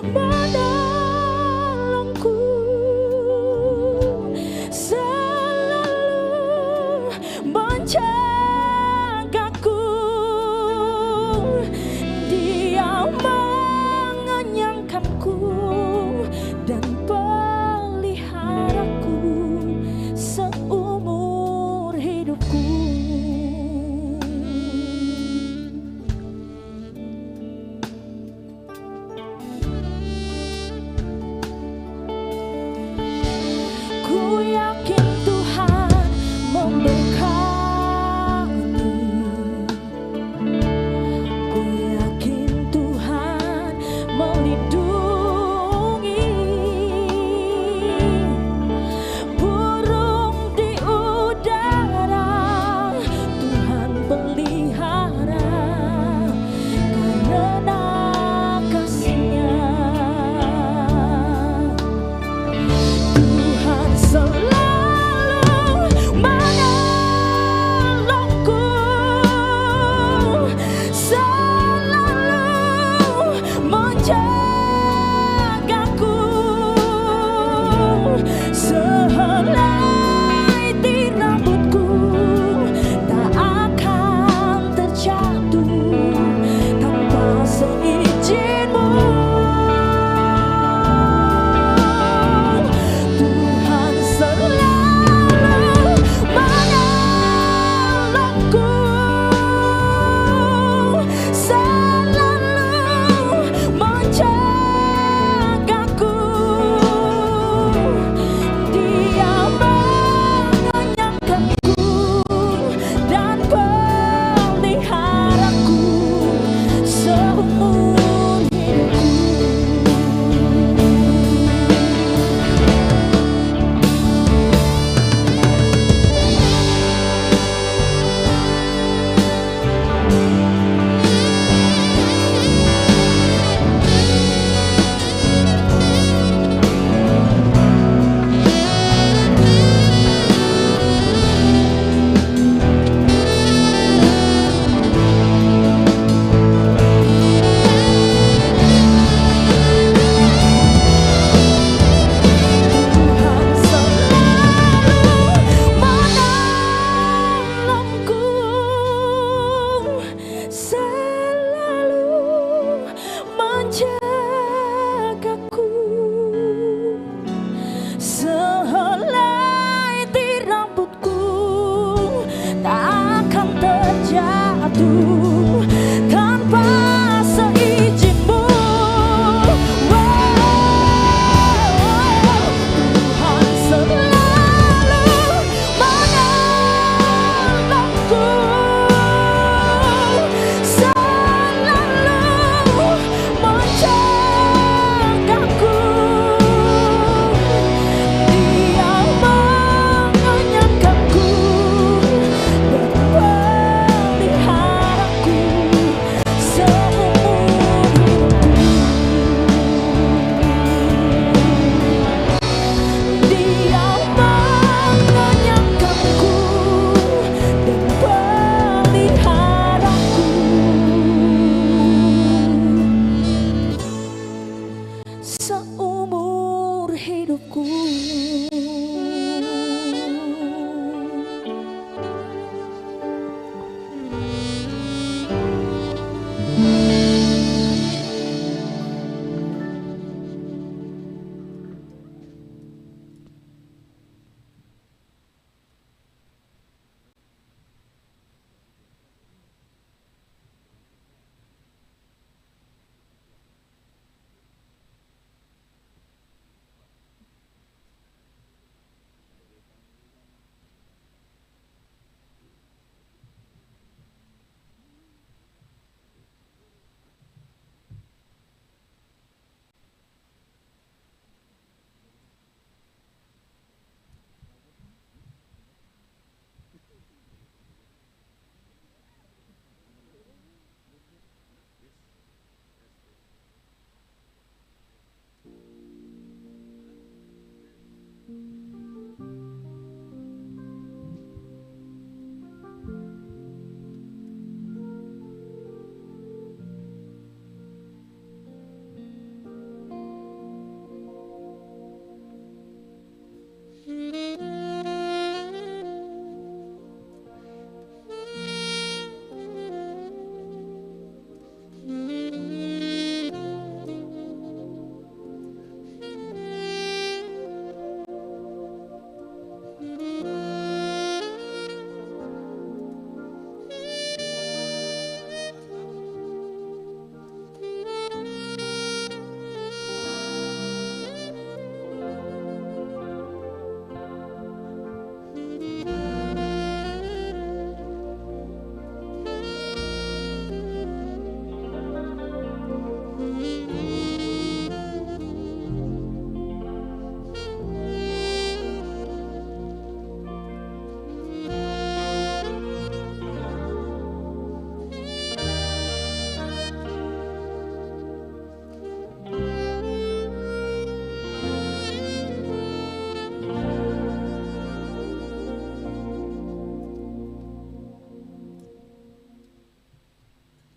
menolongku, selalu menjagaku. Dia mengenyangkanku dan peliharaku seumur hidupku. Ku yakin Tuhan memberkati. Ku yakin Tuhan melindungi. Burung di udara Tuhan pelihara karena kasih-Nya. Tuhan selalu menolongku, selalu menjagaku. Sehelai di rambutku tak akan terjatuh tanpa seizin-Mu. Tuhan selalu menolongku, selalu menjagaku. Dia mengenyangkanku dan peliharaku seumur hidupku. Tuhan selalu menolongku, selalu menjagaku. Sehelai di rambutku tak akan terjatuh tanpa seizin-Mu. Tuhan selalu menolongku, selalu menjagaku. Dia mengenyangkanku dan peliharaku seumur hidupku. Dia mengenyangkanku dan peliharaku seumur hidupku.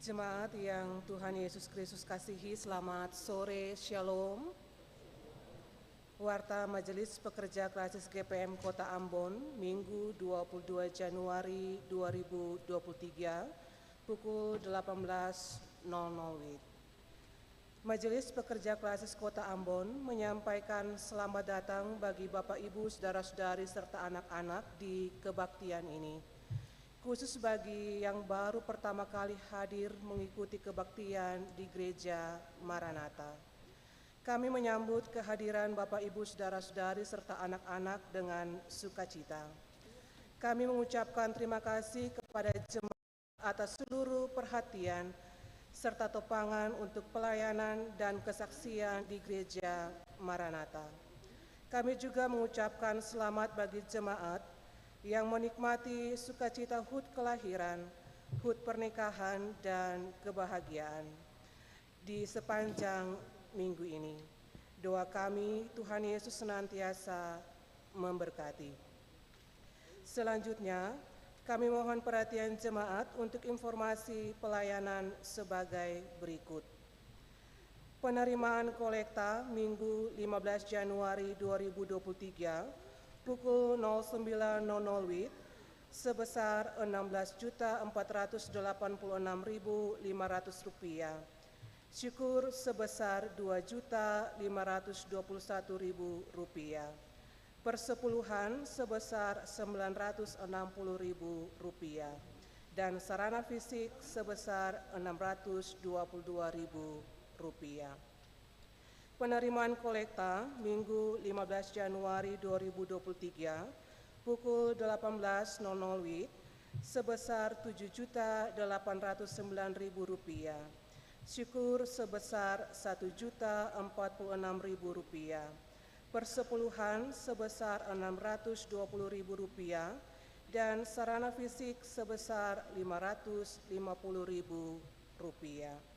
Jemaat yang Tuhan Yesus Kristus kasihi, selamat sore, Shalom. Warta Majelis Pekerja Klasis GPM Kota Ambon, Minggu 22 Januari 2023, pukul 18.00 WIB. Majelis Pekerja Klasis Kota Ambon menyampaikan selamat datang bagi Bapak Ibu, Saudara-saudari, serta anak-anak di kebaktian ini. Khusus bagi yang baru pertama kali hadir mengikuti kebaktian di Gereja Maranatha. Kami menyambut kehadiran Bapak Ibu, Saudara-saudari, serta anak-anak dengan sukacita. Kami mengucapkan terima kasih kepada jemaat atas seluruh perhatian serta topangan untuk pelayanan dan kesaksian di Gereja Maranatha. Kami juga mengucapkan selamat bagi jemaat yang menikmati sukacita HUT kelahiran, HUT pernikahan, dan kebahagiaan di sepanjang minggu ini. Doa kami, Tuhan Yesus senantiasa memberkati. Selanjutnya, kami mohon perhatian jemaat untuk informasi pelayanan sebagai berikut. Penerimaan kolekta Minggu 15 Januari 2023 pukul 09.00 WIB sebesar Rp16.486.500. Syukur sebesar Rp2.521.000. Persepuluhan sebesar Rp960.000 dan sarana fisik sebesar Rp622.000. Penerimaan kolekta Minggu 15 Januari 2023 pukul 18.00 WIB sebesar Rp7.809.000. Syukur sebesar Rp1.046.000. Persepuluhan sebesar Rp620.000 dan sarana fisik sebesar Rp550.000.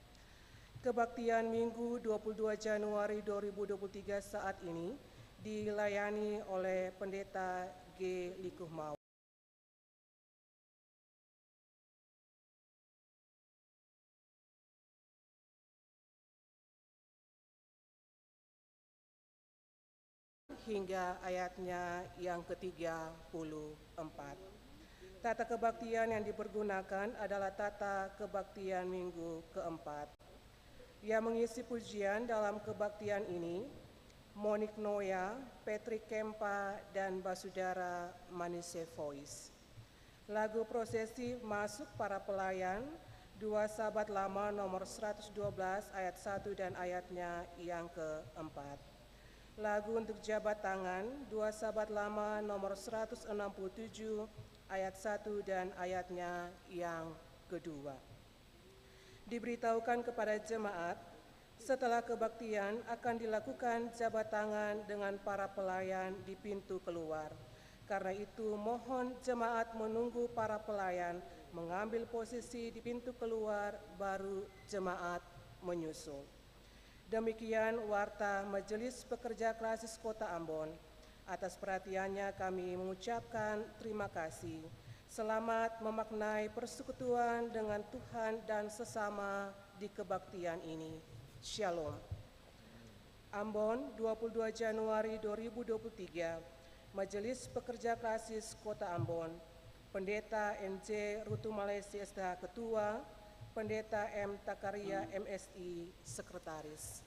Kebaktian Minggu 22 Januari 2023 saat ini dilayani oleh Pendeta G. Likuhmawa. Hingga ayatnya yang ke-34. Tata kebaktian yang dipergunakan adalah tata kebaktian minggu keempat. Yang mengisi pujian dalam kebaktian ini, Monik Noya, Patrick Kempa, dan Basudara Manise Voice. Lagu prosesi masuk para pelayan, 2 Sahabat Lama nomor 112 ayat 1 dan ayatnya yang keempat. Lagu untuk jabat tangan, 2 Sahabat Lama nomor 167 ayat 1 dan ayatnya yang kedua. Diberitahukan kepada jemaat, setelah kebaktian akan dilakukan jabat tangan dengan para pelayan di pintu keluar. Karena itu mohon jemaat menunggu para pelayan mengambil posisi di pintu keluar, baru jemaat menyusul. Demikian warta Majelis Pekerja Klasis Kota Ambon. Atas perhatiannya kami mengucapkan terima kasih. Selamat memaknai persekutuan dengan Tuhan dan sesama di kebaktian ini. Shalom. Ambon, 22 Januari 2023, Majelis Pekerja Klasis Kota Ambon, Pendeta NJ Rutu Malaysia STH Ketua, Pendeta M. Takaria MSI Sekretaris. Hari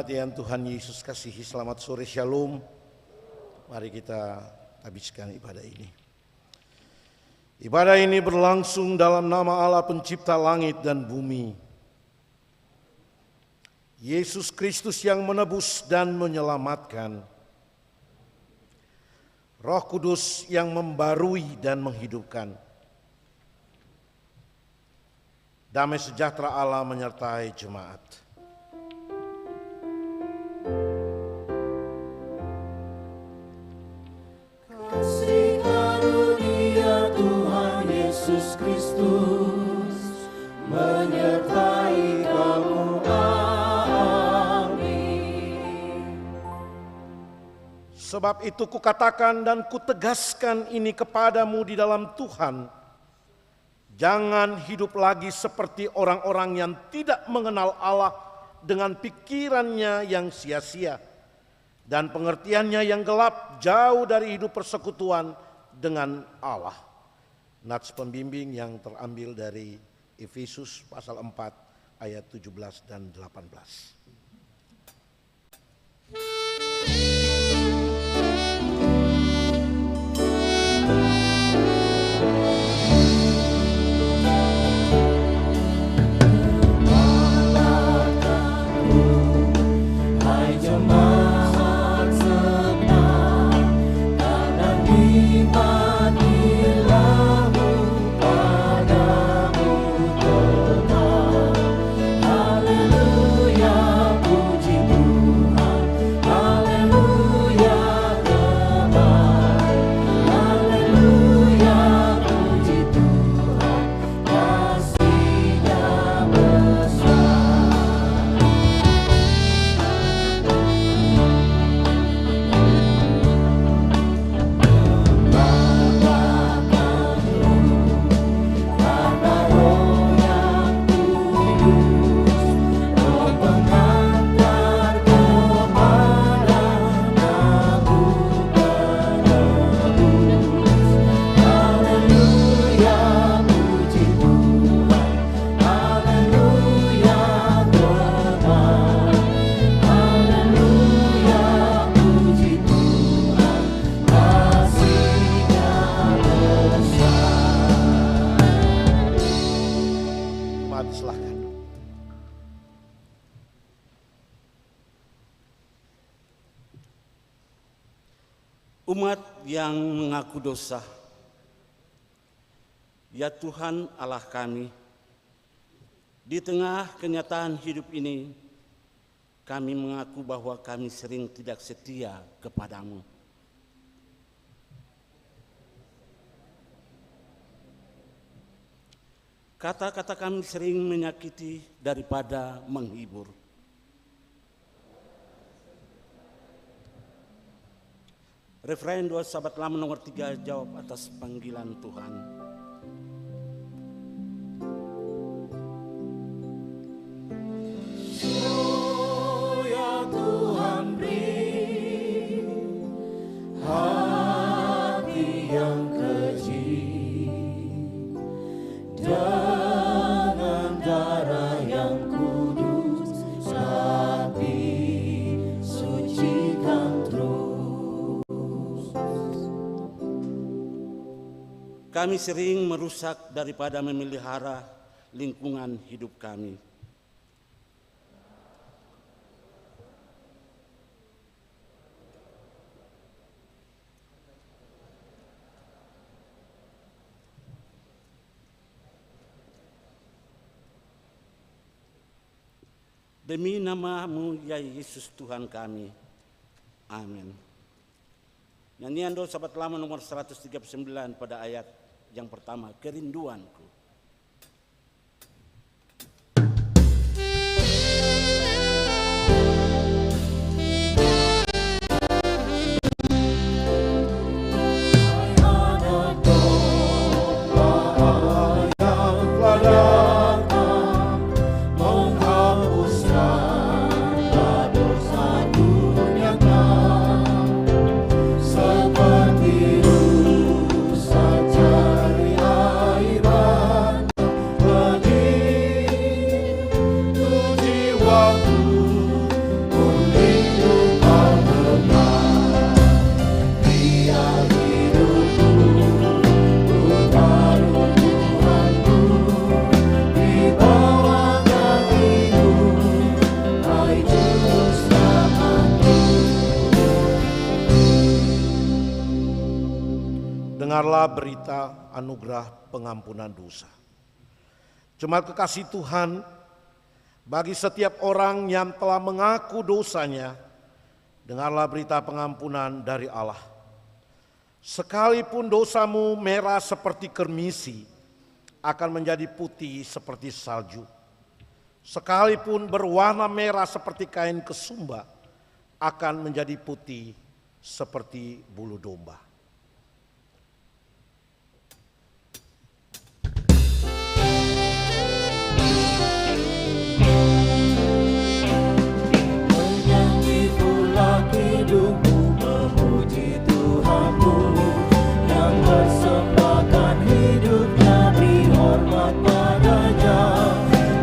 Jemaat yang Tuhan Yesus kasihi, selamat sore, shalom. Mari kita habiskan ibadah ini. Ibadah ini berlangsung dalam nama Allah pencipta langit dan bumi. Yesus Kristus yang menebus dan menyelamatkan. Roh Kudus yang membarui dan menghidupkan. Damai sejahtera Allah menyertai jemaat. Kasih karunia Tuhan Yesus Kristus menyertai kamu, amin. Sebab itu kukatakan dan kutegaskan ini kepadamu di dalam Tuhan, jangan hidup lagi seperti orang-orang yang tidak mengenal Allah dengan pikirannya yang sia-sia dan pengertiannya yang gelap, jauh dari hidup persekutuan dengan Allah. Nats pembimbing yang terambil dari Efesus pasal 4 ayat 17 dan 18. Umat yang mengaku dosa, ya Tuhan Allah kami, di tengah kenyataan hidup ini, kami mengaku bahwa kami sering tidak setia kepadamu. Kata-kata kami sering menyakiti daripada menghibur. Refrain 2 Sahabat Lama nomor 3 jawab atas panggilan Tuhan. Oh ya Tuhan, beri hati yang keji dengan darah yang kudus, sapi sucikan terus. Kami sering merusak daripada memelihara lingkungan hidup kami. Demi nama-Mu ya Yesus Tuhan kami. Amin. Nyanyian doa Sahabat Lama nomor 139 pada ayat yang pertama, kerinduanku. Seperti rusa cari air. Dengarlah berita anugerah pengampunan dosa. Jemaat kekasih Tuhan, bagi setiap orang yang telah mengaku dosanya, dengarlah berita pengampunan dari Allah. Sekalipun dosamu merah seperti kermisi, akan menjadi putih seperti salju. Sekalipun berwarna merah seperti kain kesumba, akan menjadi putih seperti bulu domba. Menyanyi pula hidupmu, memuji Tuhanmu yang persembahkan hidupnya, beri hormat padanya,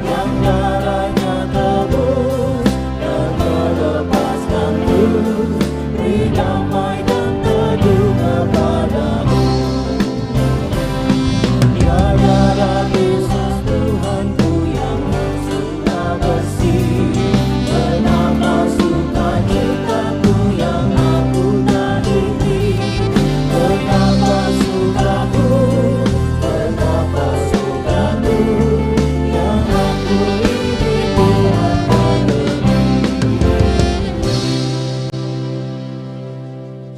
yang darahnya tebus dan melepaskan terus, beri damai dan teduh kepadamu. Ya darah Yesus Tuhanku yang sudah bersih, kenapa sukacitaku yang aku taditi, kenapa sukaku, kenapa sukaku yang aku ini Tuhan pandemi.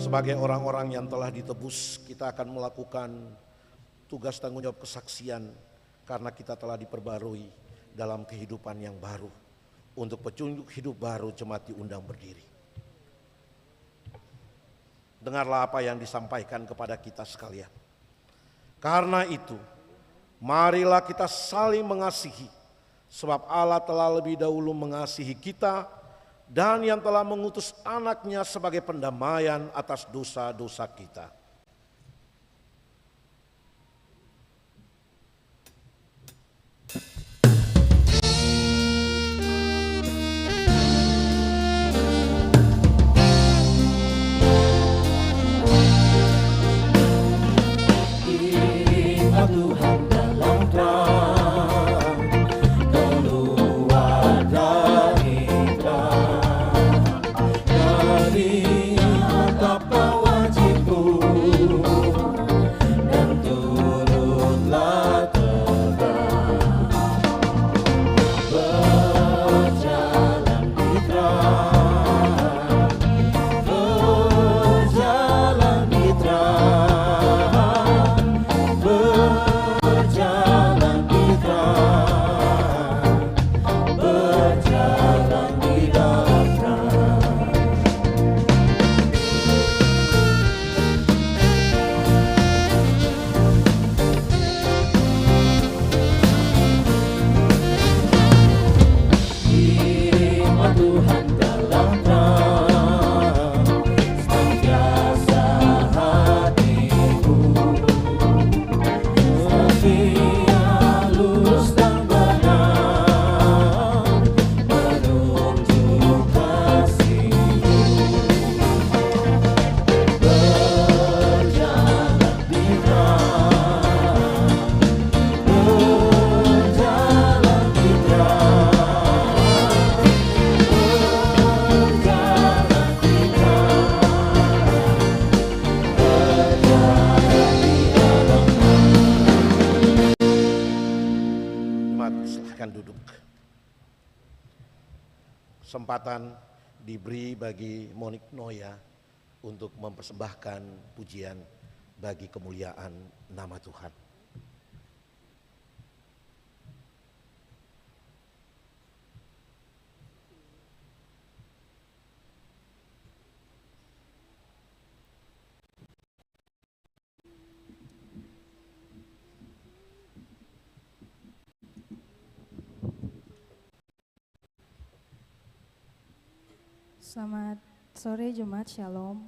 Sebagai orang-orang yang telah ditebus, kita akan melakukan tugas tanggung jawab kesaksian karena kita telah diperbarui dalam kehidupan yang baru. Untuk petunjuk hidup baru, jemaat diundang berdiri. Dengarlah apa yang disampaikan kepada kita sekalian. Karena itu, marilah kita saling mengasihi, sebab Allah telah lebih dahulu mengasihi kita dan yang telah mengutus anaknya sebagai pendamaian atas dosa-dosa kita. Ingat Tuhan dalam terang, keluar dari terang, dari atap wajibmu, dan turutlah terang, berjalan di terang, berjalan di terang, berjalan di terang, berjalan di dalam terang. Firman Tuhan dalam terang, senantiasa hatiku, setia, lurus dan benar, menunjuk kasih-Mu. Berjalan di terang, berjalan di terang, berjalan di terang, berjalan di dalam. Jemaat, silahkan duduk. Kesempatan diberi bagi Monik Noya untuk mempersembahkan pujian bagi kemuliaan nama Tuhan. Selamat sore Jemaat Shalom.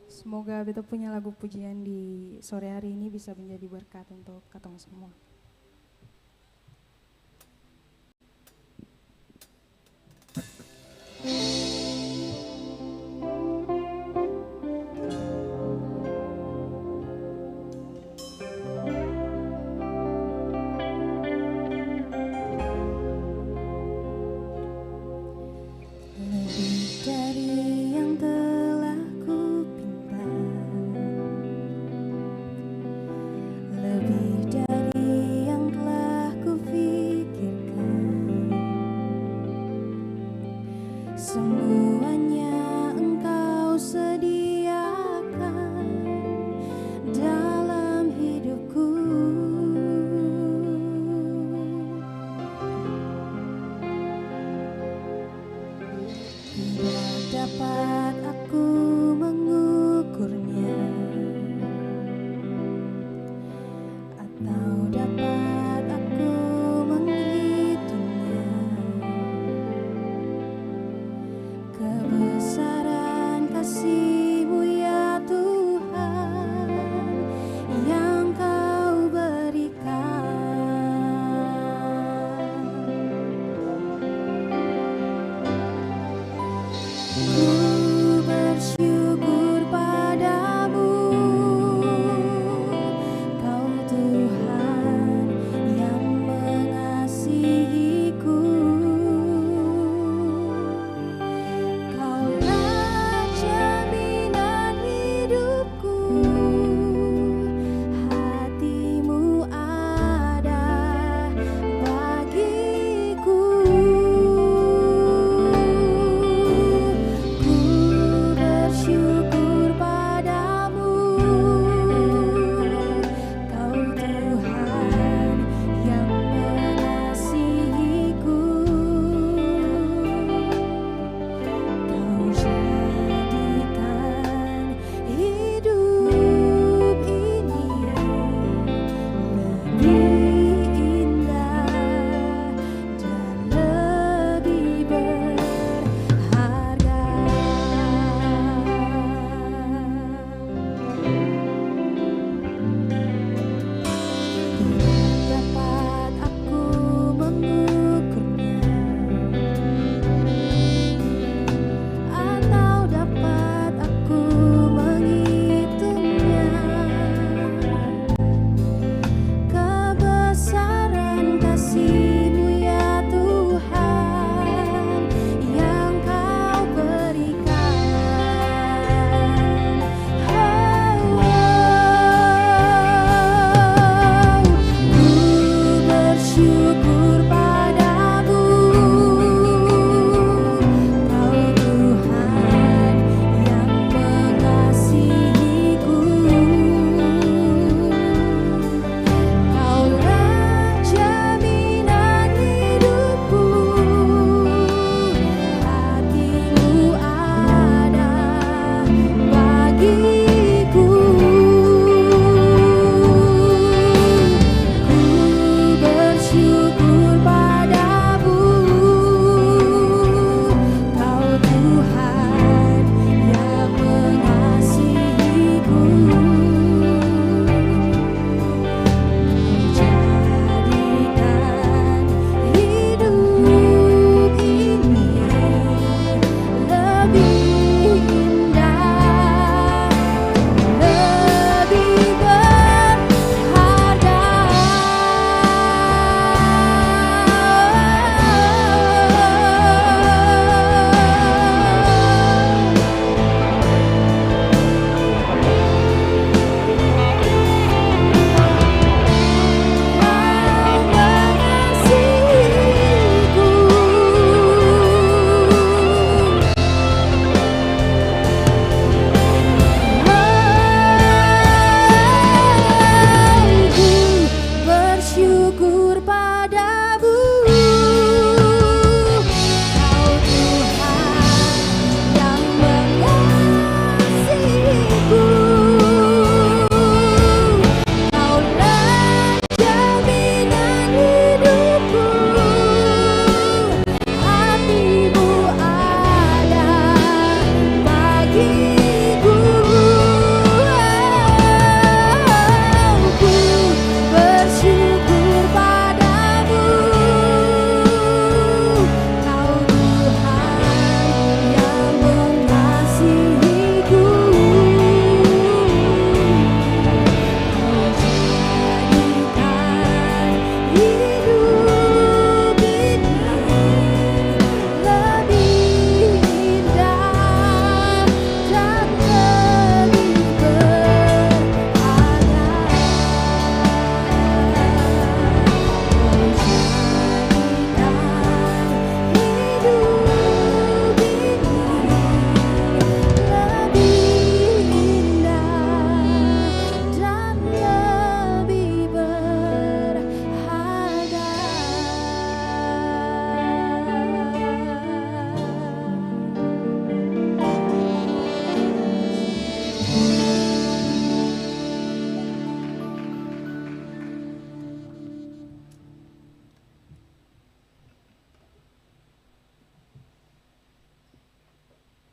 Semoga beta punya lagu pujian di sore hari ini bisa menjadi berkat untuk katong semua. Lebih dari yang telah ku pinta,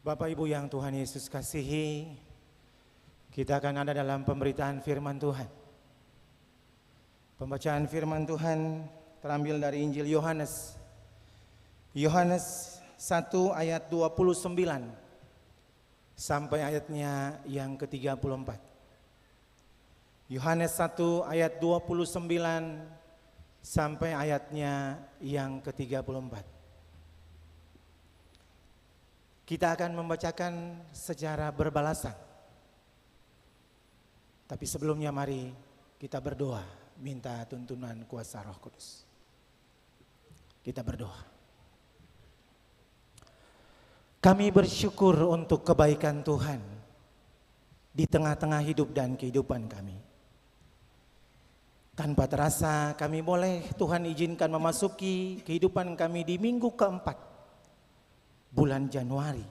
Bapak Ibu yang Tuhan Yesus kasihi, kita akan ada dalam pemberitaan firman Tuhan. Pembacaan firman Tuhan terambil dari Injil Yohanes. Yohanes 1 ayat 29 sampai ayatnya yang ke-34. Yohanes 1 ayat 29 sampai ayatnya yang ke-34. Kita akan membacakan secara berbalasan. Tapi sebelumnya mari kita berdoa, minta tuntunan kuasa Roh Kudus. Kita berdoa. Kami bersyukur untuk kebaikan Tuhan di tengah-tengah hidup dan kehidupan kami. Tanpa terasa kami boleh Tuhan izinkan memasuki kehidupan kami di minggu keempat bulan Januari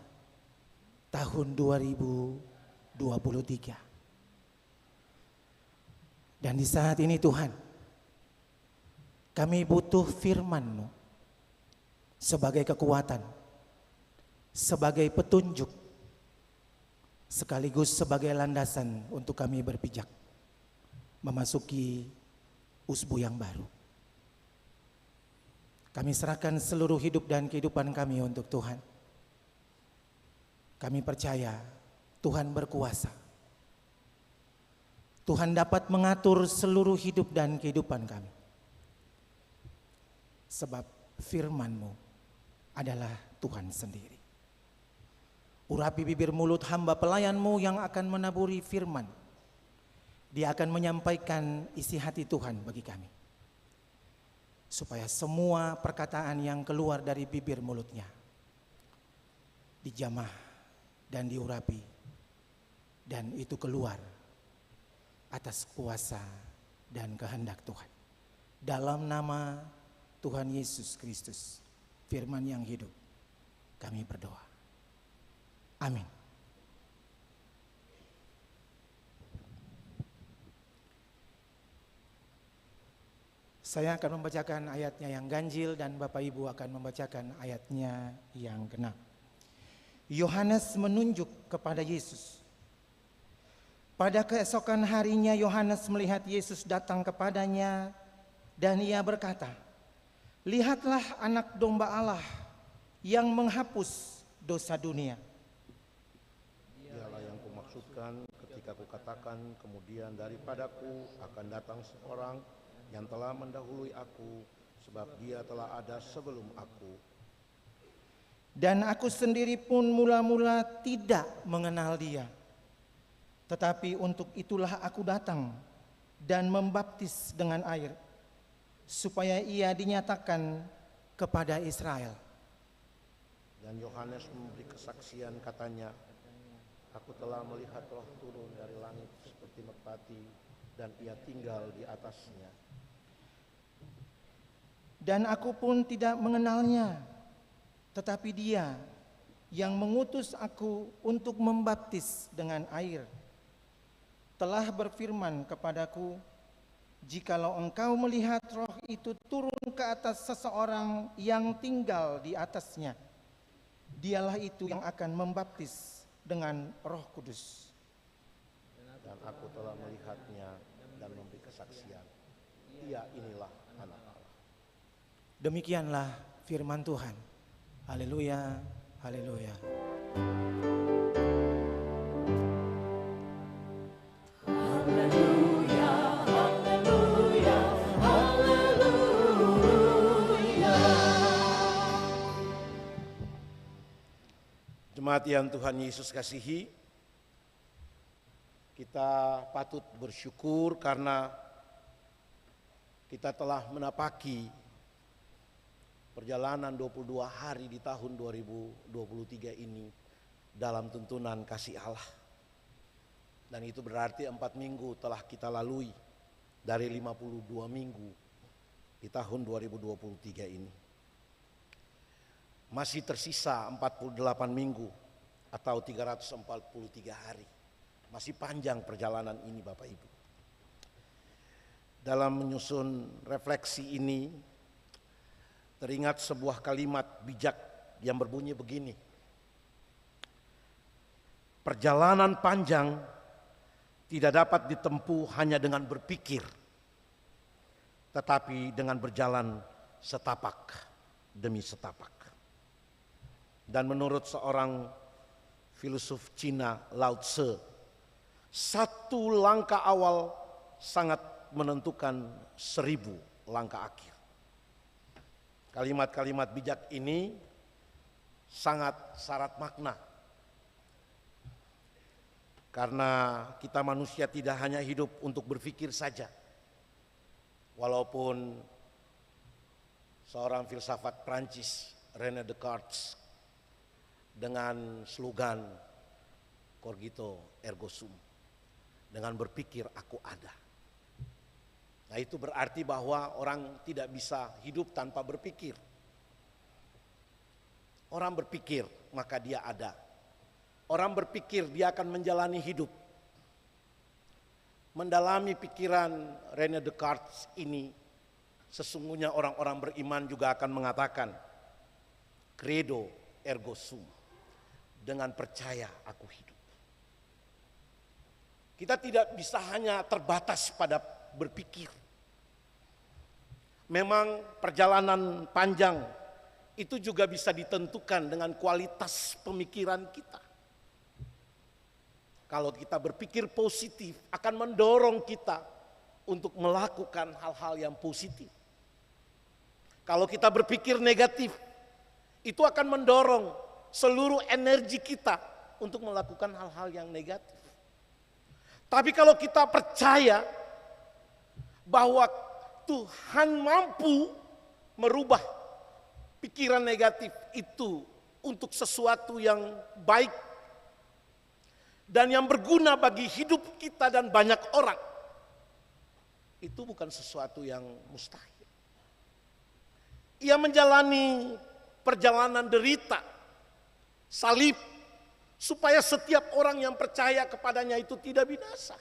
tahun 2023. Dan di saat ini Tuhan, kami butuh firman-Mu sebagai kekuatan, sebagai petunjuk, sekaligus sebagai landasan untuk kami berpijak memasuki usbu yang baru. Kami serahkan seluruh hidup dan kehidupan kami untuk Tuhan. Kami percaya Tuhan berkuasa. Tuhan dapat mengatur seluruh hidup dan kehidupan kami. Sebab firman-Mu adalah Tuhan sendiri. Urapi bibir mulut hamba pelayan-Mu yang akan menaburi firman. Dia akan menyampaikan isi hati Tuhan bagi kami. Supaya semua perkataan yang keluar dari bibir mulutnya dijamah dan diurapi, dan itu keluar atas kuasa dan kehendak Tuhan. Dalam nama Tuhan Yesus Kristus, firman yang hidup, kami berdoa. Amin. Saya akan membacakan ayatnya yang ganjil dan Bapak Ibu akan membacakan ayatnya yang genap. Yohanes menunjuk kepada Yesus. Pada keesokan harinya Yohanes melihat Yesus datang kepadanya dan ia berkata, "Lihatlah anak domba Allah yang menghapus dosa dunia." Dialah yang kumaksudkan ketika kukatakan kemudian daripadaku akan datang seorang yang telah mendahului aku, sebab dia telah ada sebelum aku. Dan aku sendiri pun mula-mula tidak mengenal dia. Tetapi untuk itulah aku datang dan membaptis dengan air, supaya ia dinyatakan kepada Israel. Dan Yohanes memberi kesaksian, katanya, "Aku telah melihat Roh turun dari langit seperti merpati, dan ia tinggal di atasnya. Dan aku pun tidak mengenalnya, tetapi dia yang mengutus aku untuk membaptis dengan air telah berfirman kepadaku, jikalau engkau melihat roh itu turun ke atas seseorang yang tinggal di atasnya, dialah itu yang akan membaptis dengan Roh Kudus. Dan aku telah melihatnya dan memberi kesaksian. Ia inilah anak Allah." Demikianlah firman Tuhan. Haleluya, haleluya. Haleluya, haleluya, haleluya. Jemaat yang Tuhan Yesus kasihi, kita patut bersyukur karena kita telah menapaki perjalanan 22 hari di tahun 2023 ini dalam tuntunan kasih Allah. Dan itu berarti 4 minggu telah kita lalui dari 52 minggu di tahun 2023 ini. Masih tersisa 48 minggu atau 343 hari. Masih panjang perjalanan ini Bapak Ibu. Dalam menyusun refleksi ini, teringat sebuah kalimat bijak yang berbunyi begini. Perjalanan panjang tidak dapat ditempuh hanya dengan berpikir, tetapi dengan berjalan setapak demi setapak. Dan menurut seorang filosof Cina, Lao Tse, satu langkah awal sangat menentukan 1000 langkah akhir. Kalimat-kalimat bijak ini sangat syarat makna. Karena kita manusia tidak hanya hidup untuk berpikir saja. Walaupun seorang filsafat Prancis, René Descartes, dengan slogan Cogito ergo sum, dengan berpikir aku ada. Nah, itu berarti bahwa orang tidak bisa hidup tanpa berpikir. Orang berpikir maka dia ada. Orang berpikir dia akan menjalani hidup. Mendalami pikiran René Descartes ini, sesungguhnya orang-orang beriman juga akan mengatakan credo ergo sum, dengan percaya aku hidup. Kita tidak bisa hanya terbatas pada berpikir. Memang perjalanan panjang itu juga bisa ditentukan dengan kualitas pemikiran kita. Kalau kita berpikir positif akan mendorong kita untuk melakukan hal-hal yang positif. Kalau kita berpikir negatif, itu akan mendorong seluruh energi kita untuk melakukan hal-hal yang negatif. Tapi kalau kita percaya bahwa Tuhan mampu merubah pikiran negatif itu untuk sesuatu yang baik dan yang berguna bagi hidup kita dan banyak orang, itu bukan sesuatu yang mustahil. Ia menjalani perjalanan derita, salib, supaya setiap orang yang percaya kepadanya itu tidak binasa,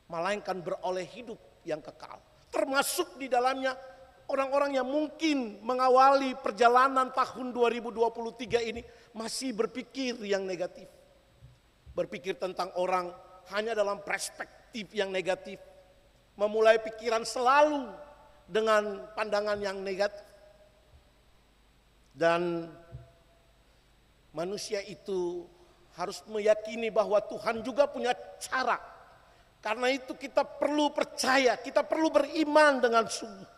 melainkan beroleh hidup yang kekal. Termasuk di dalamnya orang-orang yang mungkin mengawali perjalanan tahun 2023 ini masih berpikir yang negatif. Berpikir tentang orang hanya dalam perspektif yang negatif. Memulai pikiran selalu dengan pandangan yang negatif. Dan manusia itu harus meyakini bahwa Tuhan juga punya cara. Karena itu kita perlu percaya, kita perlu beriman dengan sungguh.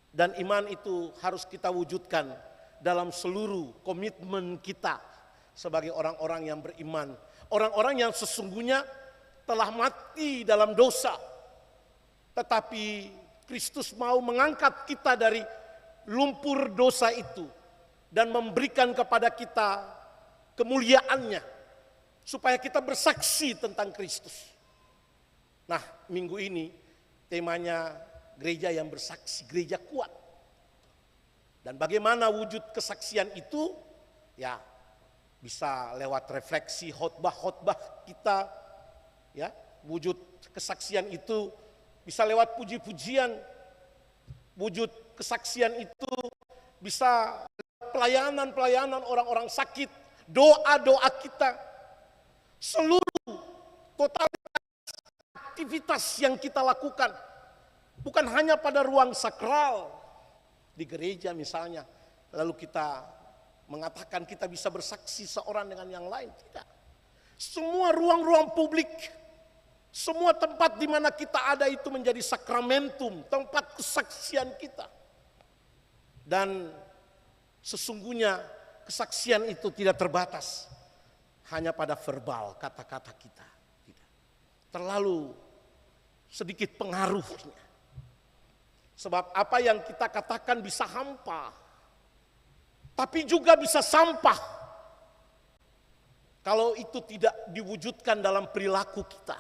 Dan iman itu harus kita wujudkan dalam seluruh komitmen kita sebagai orang-orang yang beriman. Orang-orang yang sesungguhnya telah mati dalam dosa. Tetapi Kristus mau mengangkat kita dari lumpur dosa itu dan memberikan kepada kita kemuliaannya supaya kita bersaksi tentang Kristus. Nah, minggu ini temanya gereja yang bersaksi, gereja kuat. Dan bagaimana wujud kesaksian itu? Ya, bisa lewat refleksi khotbah-khotbah kita, ya. Wujud kesaksian itu bisa lewat puji-pujian. Wujud kesaksian itu bisa pelayanan-pelayanan orang-orang sakit, doa-doa kita, seluruh totalitas aktivitas yang kita lakukan. Bukan hanya pada ruang sakral di gereja misalnya, lalu kita mengatakan kita bisa bersaksi seorang dengan yang lain. Tidak. Semua ruang-ruang publik, semua tempat di mana kita ada itu menjadi sakramentum, tempat kesaksian kita. Dan sesungguhnya kesaksian itu tidak terbatas hanya pada verbal, kata-kata kita. Tidak. Terlalu sedikit pengaruhnya. Sebab apa yang kita katakan bisa hampa, tapi juga bisa sampah kalau itu tidak diwujudkan dalam perilaku kita,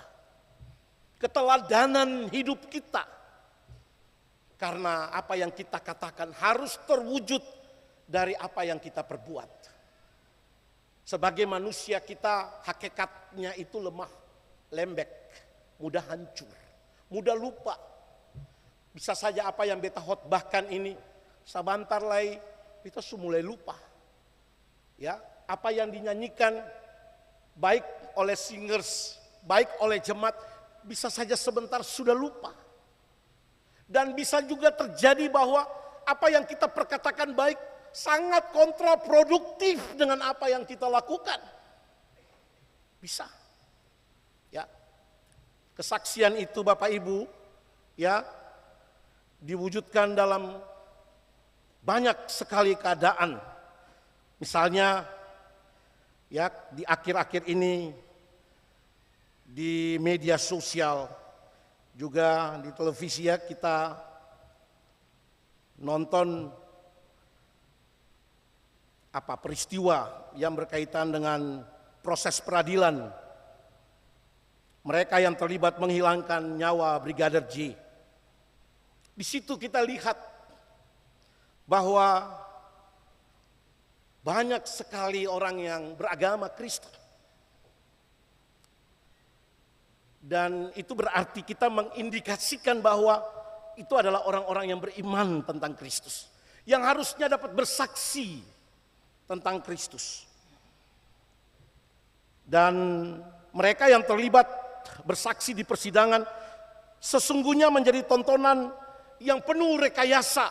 keteladanan hidup kita. Karena apa yang kita katakan harus terwujud dari apa yang kita perbuat. Sebagai manusia kita hakikatnya itu lemah, lembek, mudah hancur, mudah lupa. Bisa saja apa yang beta khotbahkan ini sabantar lai kita mulai lupa. Ya, apa yang dinyanyikan baik oleh singers, baik oleh jemaat, bisa saja sebentar sudah lupa. Dan bisa juga terjadi bahwa apa yang kita perkatakan baik sangat kontraproduktif dengan apa yang kita lakukan. Bisa. Ya. Kesaksian itu Bapak Ibu, ya, diwujudkan dalam banyak sekali keadaan. Misalnya ya di akhir-akhir ini di media sosial juga di televisi ya kita nonton peristiwa yang berkaitan dengan proses peradilan mereka yang terlibat menghilangkan nyawa Brigadir J. Di situ kita lihat bahwa banyak sekali orang yang beragama Kristen. Dan itu berarti kita mengindikasikan bahwa itu adalah orang-orang yang beriman tentang Kristus. Yang harusnya dapat bersaksi tentang Kristus. Dan mereka yang terlibat bersaksi di persidangan sesungguhnya menjadi tontonan yang penuh rekayasa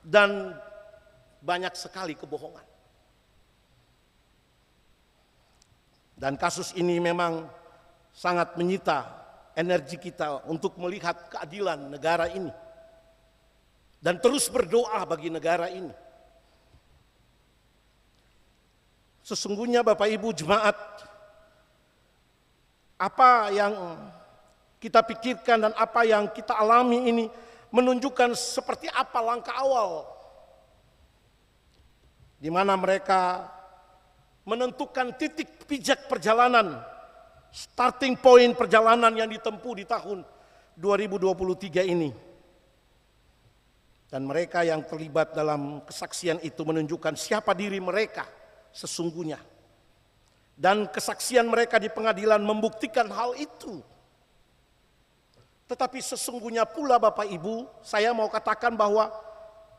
dan banyak sekali kebohongan. Dan kasus ini memang sangat menyita energi kita untuk melihat keadilan negara ini. Dan terus berdoa bagi negara ini. Sesungguhnya Bapak Ibu jemaat, apa yang kita pikirkan dan apa yang kita alami ini menunjukkan seperti apa langkah awal di mana mereka menentukan titik pijak perjalanan, starting point perjalanan yang ditempuh di tahun 2023 ini. Dan mereka yang terlibat dalam kesaksian itu menunjukkan siapa diri mereka sesungguhnya. Dan kesaksian mereka di pengadilan membuktikan hal itu. Tetapi sesungguhnya pula Bapak Ibu, saya mau katakan bahwa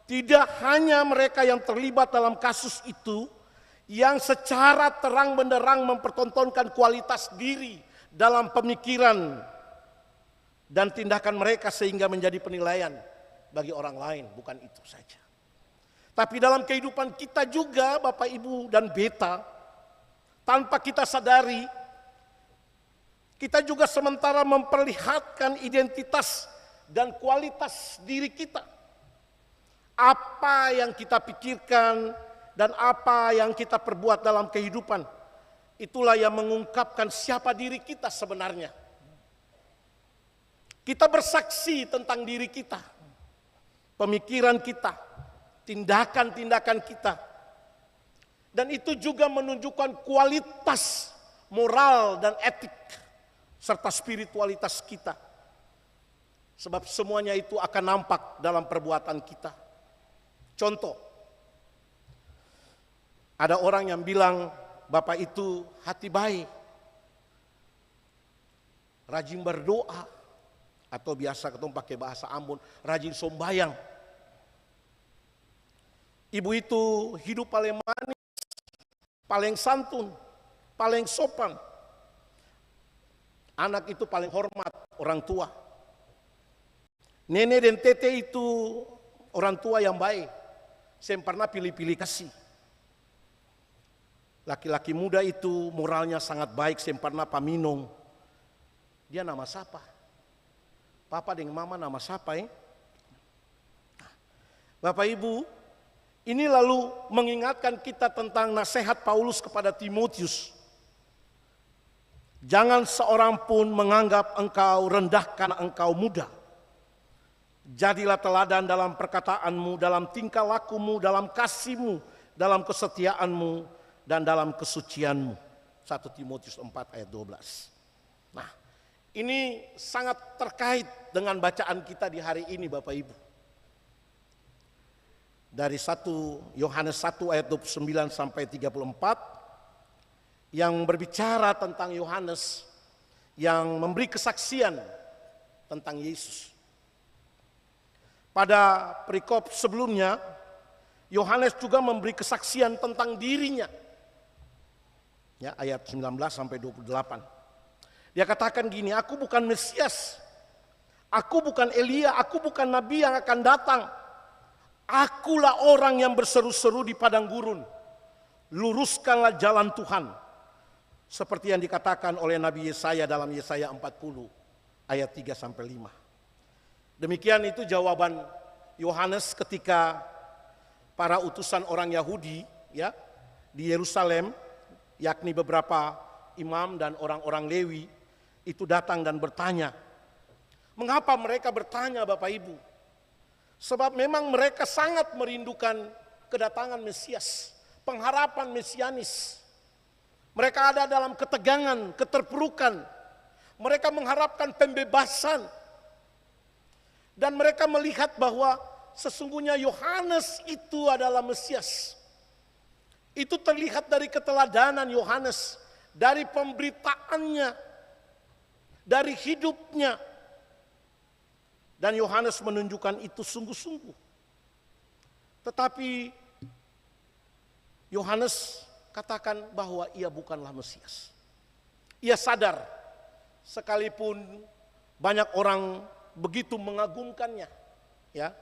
tidak hanya mereka yang terlibat dalam kasus itu yang secara terang benderang mempertontonkan kualitas diri dalam pemikiran dan tindakan mereka sehingga menjadi penilaian bagi orang lain, bukan itu saja. Tapi dalam kehidupan kita juga Bapak Ibu dan Beta, tanpa kita sadari, kita juga sementara memperlihatkan identitas dan kualitas diri kita. Apa yang kita pikirkan dan apa yang kita perbuat dalam kehidupan, itulah yang mengungkapkan siapa diri kita sebenarnya. Kita bersaksi tentang diri kita, pemikiran kita, tindakan-tindakan kita. Dan itu juga menunjukkan kualitas moral dan etik serta spiritualitas kita. Sebab semuanya itu akan nampak dalam perbuatan kita. Contoh, ada orang yang bilang Bapak itu hati baik, rajin berdoa, atau biasa ketemu pakai bahasa Ambon, rajin sombayang. Ibu itu hidup paling manis, paling santun, paling sopan. Anak itu paling hormat orang tua. Nenek dan tete itu orang tua yang baik. Saya pernah pilih-pilih kasih. Laki-laki muda itu moralnya sangat baik. Saya pernah paminong. Dia nama siapa? Papa dengan mama nama siapa ya? Bapak Ibu, ini lalu mengingatkan kita tentang nasihat Paulus kepada Timotius. Jangan seorang pun menganggap engkau rendah karena engkau muda. Jadilah teladan dalam perkataanmu, dalam tingkah lakumu, dalam kasihmu, dalam kesetiaanmu, dan dalam kesucianmu. 1 Timotius 4 ayat 12. Nah, ini sangat terkait dengan bacaan kita di hari ini Bapak Ibu. Dari 1 Yohanes 1 ayat 29 sampai 34. Yang berbicara tentang Yohanes yang memberi kesaksian tentang Yesus. Pada perikop sebelumnya, Yohanes juga memberi kesaksian tentang dirinya. Ya, ayat 19 sampai 28. Dia katakan gini, aku bukan Mesias, aku bukan Elia, aku bukan Nabi yang akan datang. Akulah orang yang berseru-seru di padang gurun. Luruskanlah jalan Tuhan. Seperti yang dikatakan oleh Nabi Yesaya dalam Yesaya 40 ayat 3 sampai 5. Demikian itu jawaban Yohanes ketika para utusan orang Yahudi ya di Yerusalem, yakni beberapa imam dan orang-orang Lewi itu datang dan bertanya. Mengapa mereka bertanya, Bapak Ibu? Sebab memang mereka sangat merindukan kedatangan Mesias, pengharapan mesianis. Mereka ada dalam ketegangan, keterpurukan. Mereka mengharapkan pembebasan. Dan mereka melihat bahwa sesungguhnya Yohanes itu adalah Mesias. Itu terlihat dari keteladanan Yohanes, dari pemberitaannya, dari hidupnya. Dan Yohanes menunjukkan itu sungguh-sungguh. Tetapi Yohanes katakan bahwa ia bukanlah Mesias. Ia sadar sekalipun banyak orang begitu mengagumkannya, ya,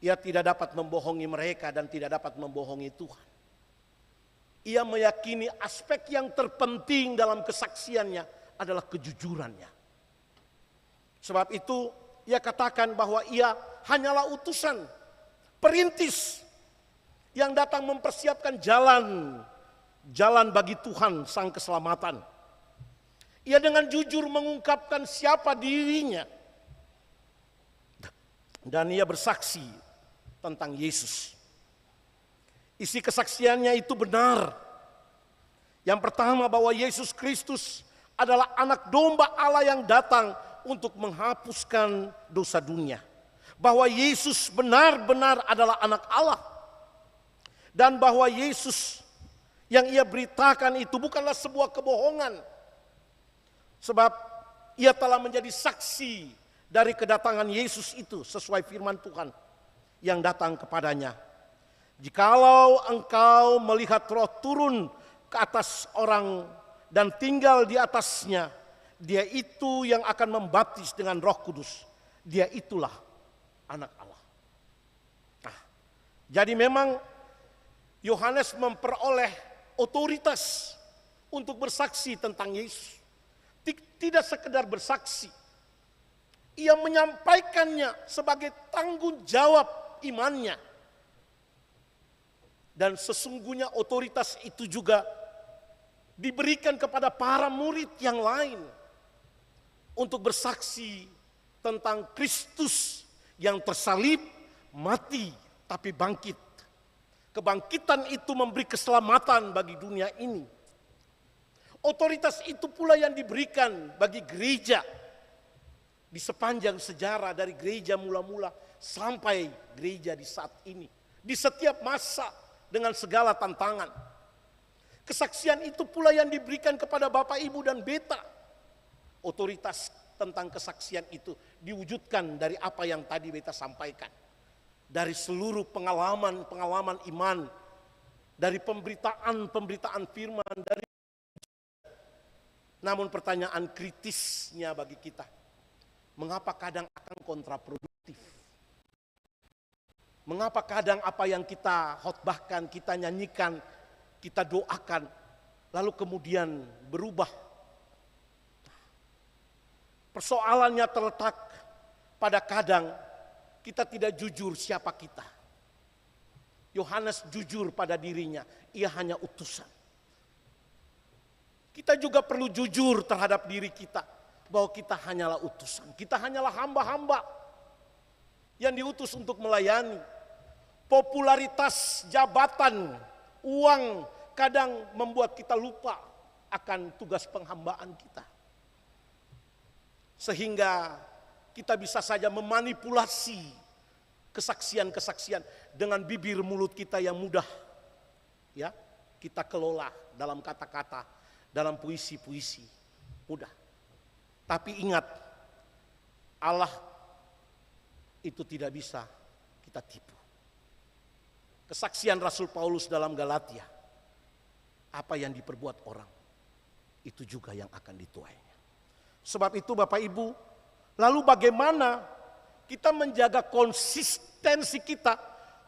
ia tidak dapat membohongi mereka dan tidak dapat membohongi Tuhan. Ia meyakini aspek yang terpenting dalam kesaksiannya adalah kejujurannya. Sebab itu ia katakan bahwa ia hanyalah utusan, perintis yang datang mempersiapkan jalan bagi Tuhan sang keselamatan. Ia dengan jujur mengungkapkan siapa dirinya. Dan ia bersaksi tentang Yesus. Isi kesaksiannya itu benar. Yang pertama, bahwa Yesus Kristus adalah anak domba Allah yang datang untuk menghapuskan dosa dunia. Bahwa Yesus benar-benar adalah anak Allah. Dan bahwa Yesus yang ia beritakan itu bukanlah sebuah kebohongan. Sebab ia telah menjadi saksi dari kedatangan Yesus itu sesuai firman Tuhan yang datang kepadanya. Jikalau engkau melihat Roh turun ke atas orang dan tinggal di atasnya, dia itu yang akan membaptis dengan Roh Kudus. Dia itulah anak Allah. Nah, jadi memang Yohanes memperoleh otoritas untuk bersaksi tentang Yesus. Tidak sekedar bersaksi, ia menyampaikannya sebagai tanggung jawab imannya. Dan sesungguhnya otoritas itu juga diberikan kepada para murid yang lain untuk bersaksi tentang Kristus yang tersalib, mati, tapi bangkit. Kebangkitan itu memberi keselamatan bagi dunia ini. Otoritas itu pula yang diberikan bagi gereja di sepanjang sejarah dari gereja mula-mula sampai gereja di saat ini. Di setiap masa dengan segala tantangan. Kesaksian itu pula yang diberikan kepada Bapak, Ibu, dan Beta. Otoritas tentang kesaksian itu diwujudkan dari apa yang tadi Beta sampaikan. Dari seluruh pengalaman iman. Dari pemberitaan firman. Namun pertanyaan kritisnya bagi kita, mengapa kadang akan kontraproduktif? Mengapa kadang apa yang kita khotbahkan, kita nyanyikan, kita doakan, lalu kemudian berubah? Persoalannya terletak pada kadang kita tidak jujur siapa kita. Yohanes jujur pada dirinya, ia hanya utusan. Kita juga perlu jujur terhadap diri kita, bahwa kita hanyalah utusan. Kita hanyalah hamba-hamba yang diutus untuk melayani. Popularitas, jabatan, uang kadang membuat kita lupa akan tugas penghambaan kita. Sehingga kita bisa saja memanipulasi kesaksian-kesaksian dengan bibir mulut kita yang mudah. Ya, kita kelola dalam kata-kata, dalam puisi-puisi, mudah. Tapi ingat, Allah itu tidak bisa kita tipu. Kesaksian Rasul Paulus dalam Galatia apa yang diperbuat orang, itu juga yang akan dituainya. Sebab itu Bapak Ibu, lalu bagaimana kita menjaga konsistensi kita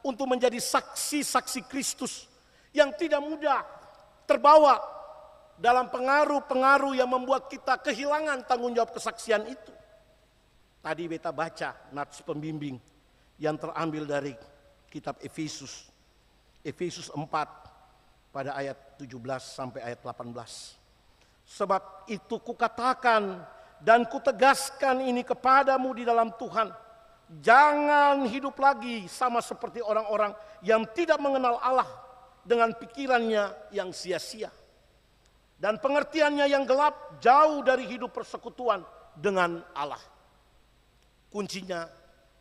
untuk menjadi saksi-saksi Kristus yang tidak mudah terbawa dalam pengaruh-pengaruh yang membuat kita kehilangan tanggung jawab kesaksian itu. Tadi beta baca nats pembimbing yang terambil dari kitab Efesus. Efesus 4 pada ayat 17 sampai ayat 18. Sebab itu kukatakan dan kutegaskan ini kepadamu di dalam Tuhan. Jangan hidup lagi sama seperti orang-orang yang tidak mengenal Allah dengan pikirannya yang sia-sia. Dan pengertiannya yang gelap jauh dari hidup persekutuan dengan Allah. Kuncinya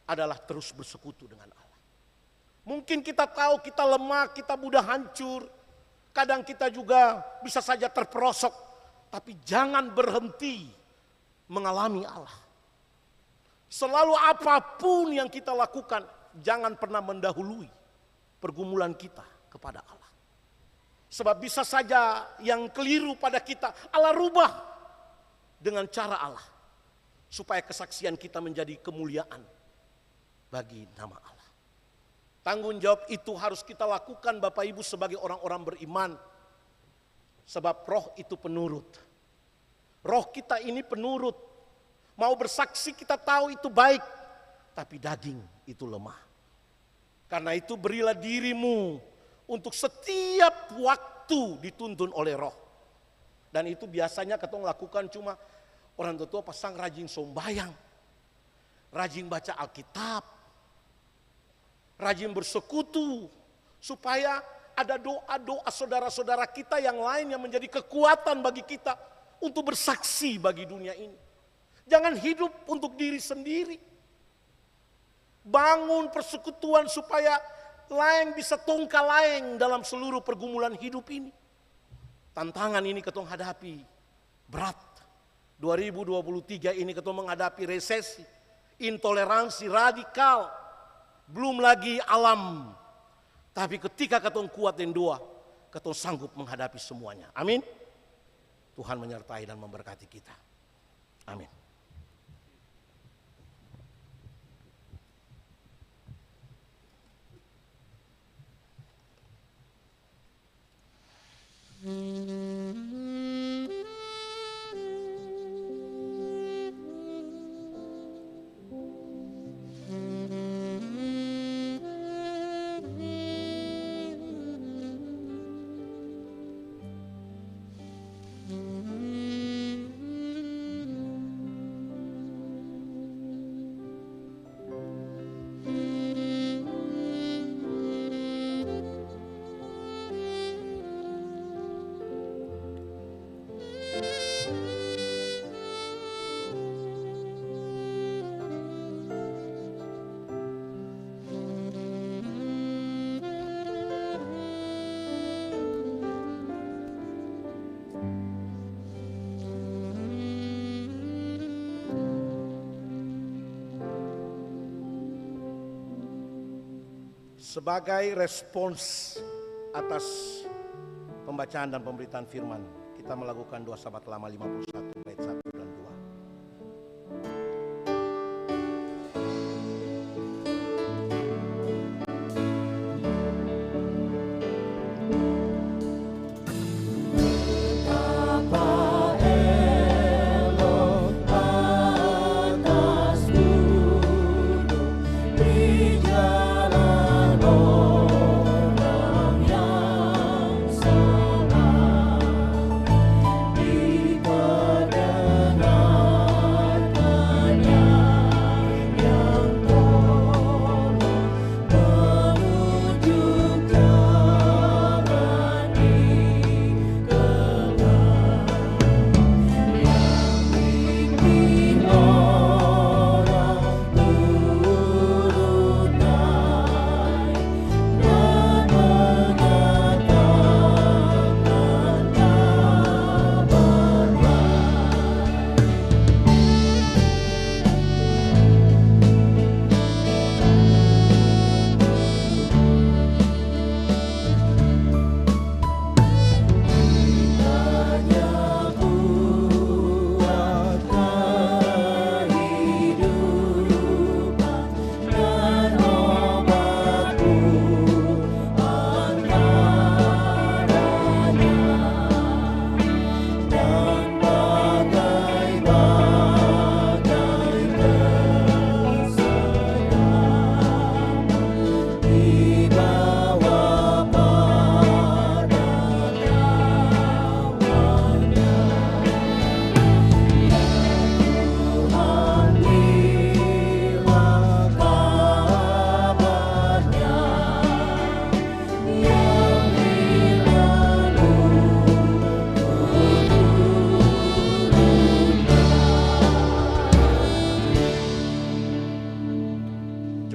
adalah terus bersekutu dengan Allah. Mungkin kita tahu kita lemah, kita mudah hancur. Kadang kita juga bisa saja terperosok. Tapi jangan berhenti mengalami Allah. Selalu apapun yang kita lakukan, jangan pernah mendahului pergumulan kita kepada Allah. Sebab bisa saja yang keliru pada kita, Allah rubah dengan cara Allah. Supaya kesaksian kita menjadi kemuliaan bagi nama Allah. Tanggung jawab itu harus kita lakukan Bapak Ibu sebagai orang-orang beriman. Sebab roh itu penurut. Roh kita ini penurut. Mau bersaksi kita tahu itu baik. Tapi daging itu lemah. Karena itu berilah dirimu untuk setiap waktu dituntun oleh roh. Dan itu biasanya ketong lakukan cuma orang tua pasang rajin sombayang. Rajin baca Alkitab. Rajin bersekutu. Supaya ada doa-doa saudara-saudara kita yang lain yang menjadi kekuatan bagi kita untuk bersaksi bagi dunia ini. Jangan hidup untuk diri sendiri. Bangun persekutuan supaya laeng bisa tongkal laeng dalam seluruh pergumulan hidup ini. Tantangan ini ketong hadapi berat. 2023 ini ketong menghadapi resesi, intoleransi radikal, belum lagi alam. Tapi ketika ketong kuat dan doa, ketong sanggup menghadapi semuanya. Amin. Tuhan menyertai dan memberkati kita. Amin. Sebagai respons atas pembacaan dan pemberitaan firman, kita melakukan doa sahabat lama 51 ayat 1 dan 2. Di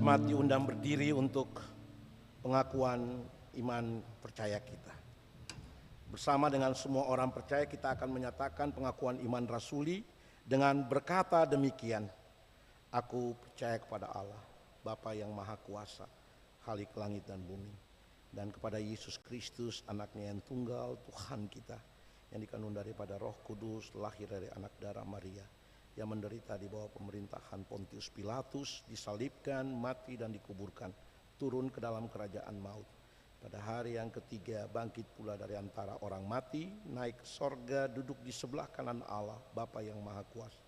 Jemaat diundang berdiri untuk pengakuan iman percaya kita. Bersama dengan semua orang percaya kita akan menyatakan pengakuan iman rasuli dengan berkata demikian. Aku percaya kepada Allah, Bapa yang Maha Kuasa, Khalik langit dan bumi, dan kepada Yesus Kristus, anaknya yang tunggal, Tuhan kita, yang dikandung daripada Roh Kudus, lahir dari anak darah Maria, yang menderita di bawah pemerintahan Pontius Pilatus, disalibkan, mati dan dikuburkan, turun ke dalam kerajaan maut. Pada hari yang ketiga bangkit pula dari antara orang mati, naik ke sorga, duduk di sebelah kanan Allah, Bapa yang Maha Kuasa,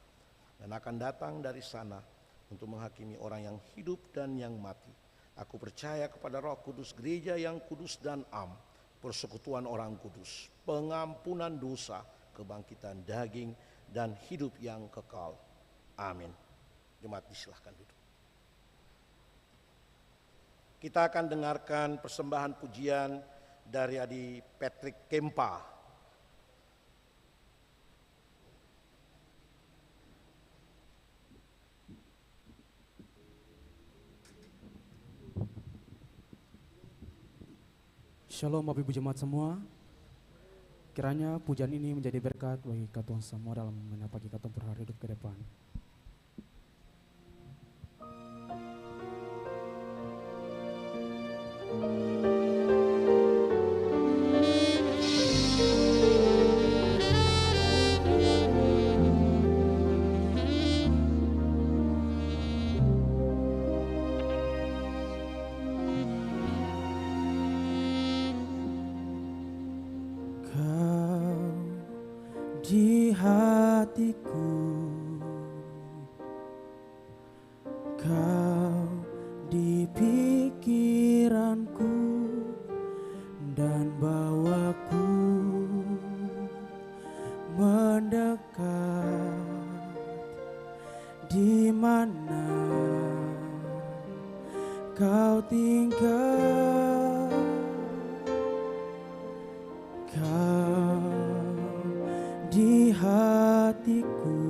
dan akan datang dari sana untuk menghakimi orang yang hidup dan yang mati. Aku percaya kepada Roh Kudus, gereja yang kudus dan am, persekutuan orang kudus, pengampunan dosa, kebangkitan daging, dan hidup yang kekal. Amin. Jemaat disilahkan duduk. Kita akan dengarkan persembahan pujian dari Adi Patrick Kempa. Shalom Bapak Ibu Jemaat semua. Kiranya pujian ini menjadi berkat bagi katong semua dalam menapaki katong per hari hidup ke depan. Di hatiku, Kau di pikiranku, dan bawaku mendekat. Di mana Kau tinggal, Kau di hatiku,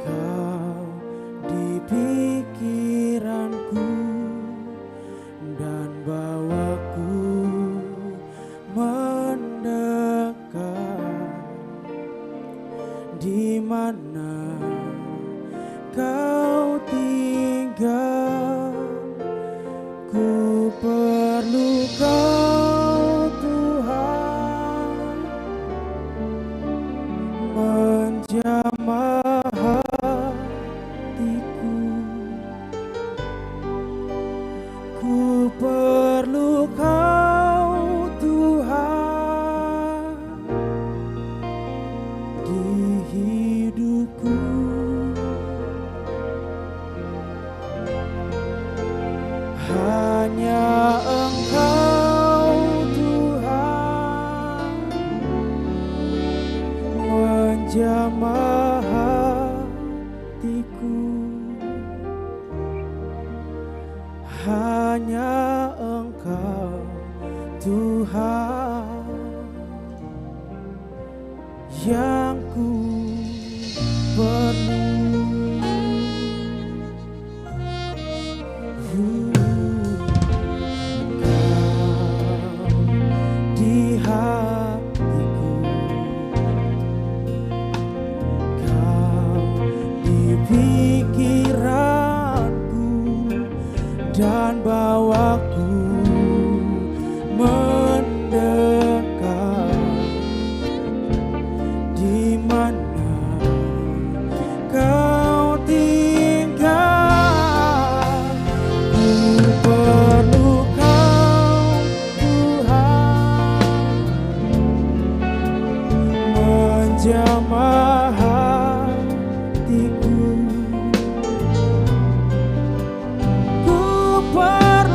Kau di pikiranku, dan bawaku mendekat. Di mana Kau tinggal, ku perlu Kau Tuhan, menjamah hatiku. Ku perlu Kau Tuhan di hidupku. Hanya Engkau Tuhan menjamah hatiku. Hanya Engkau Tuhan yang ku perlu. Di hatiku, Kau di pikiranku, dan bawaku mendekat. Di mana Kau tinggal, ku perlu Kau Tuhan, menjamah hatiku. Ku perlu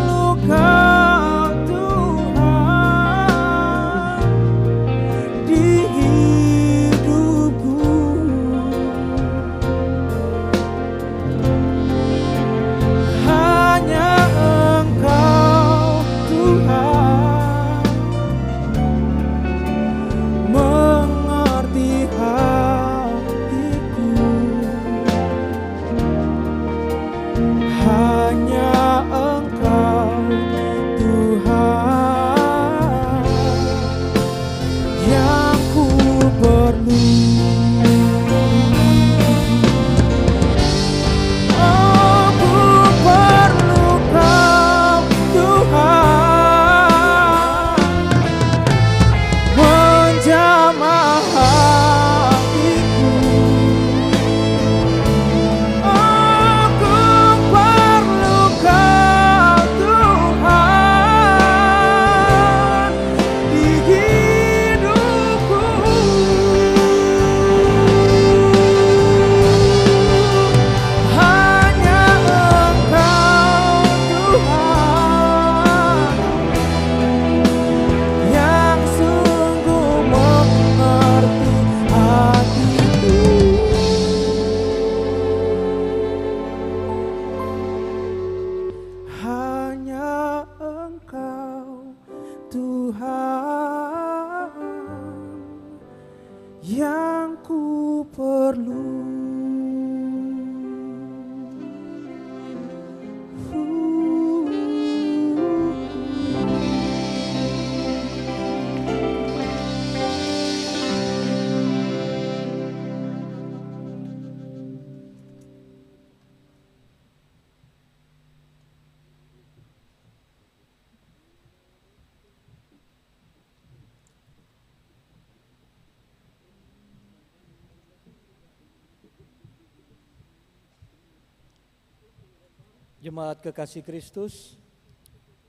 Jemaat kekasih Kristus,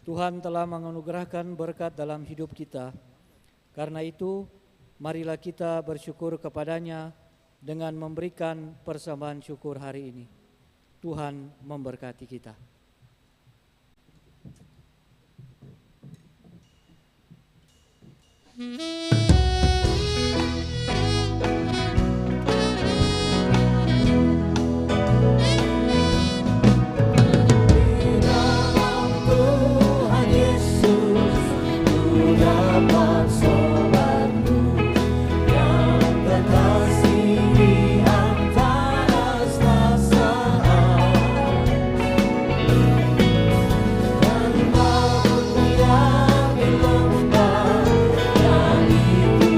Tuhan telah menganugerahkan berkat dalam hidup kita. Karena itu, marilah kita bersyukur kepadanya dengan memberikan persembahan syukur hari ini. Tuhan memberkati kita. Dan maut yang melompat, yang itu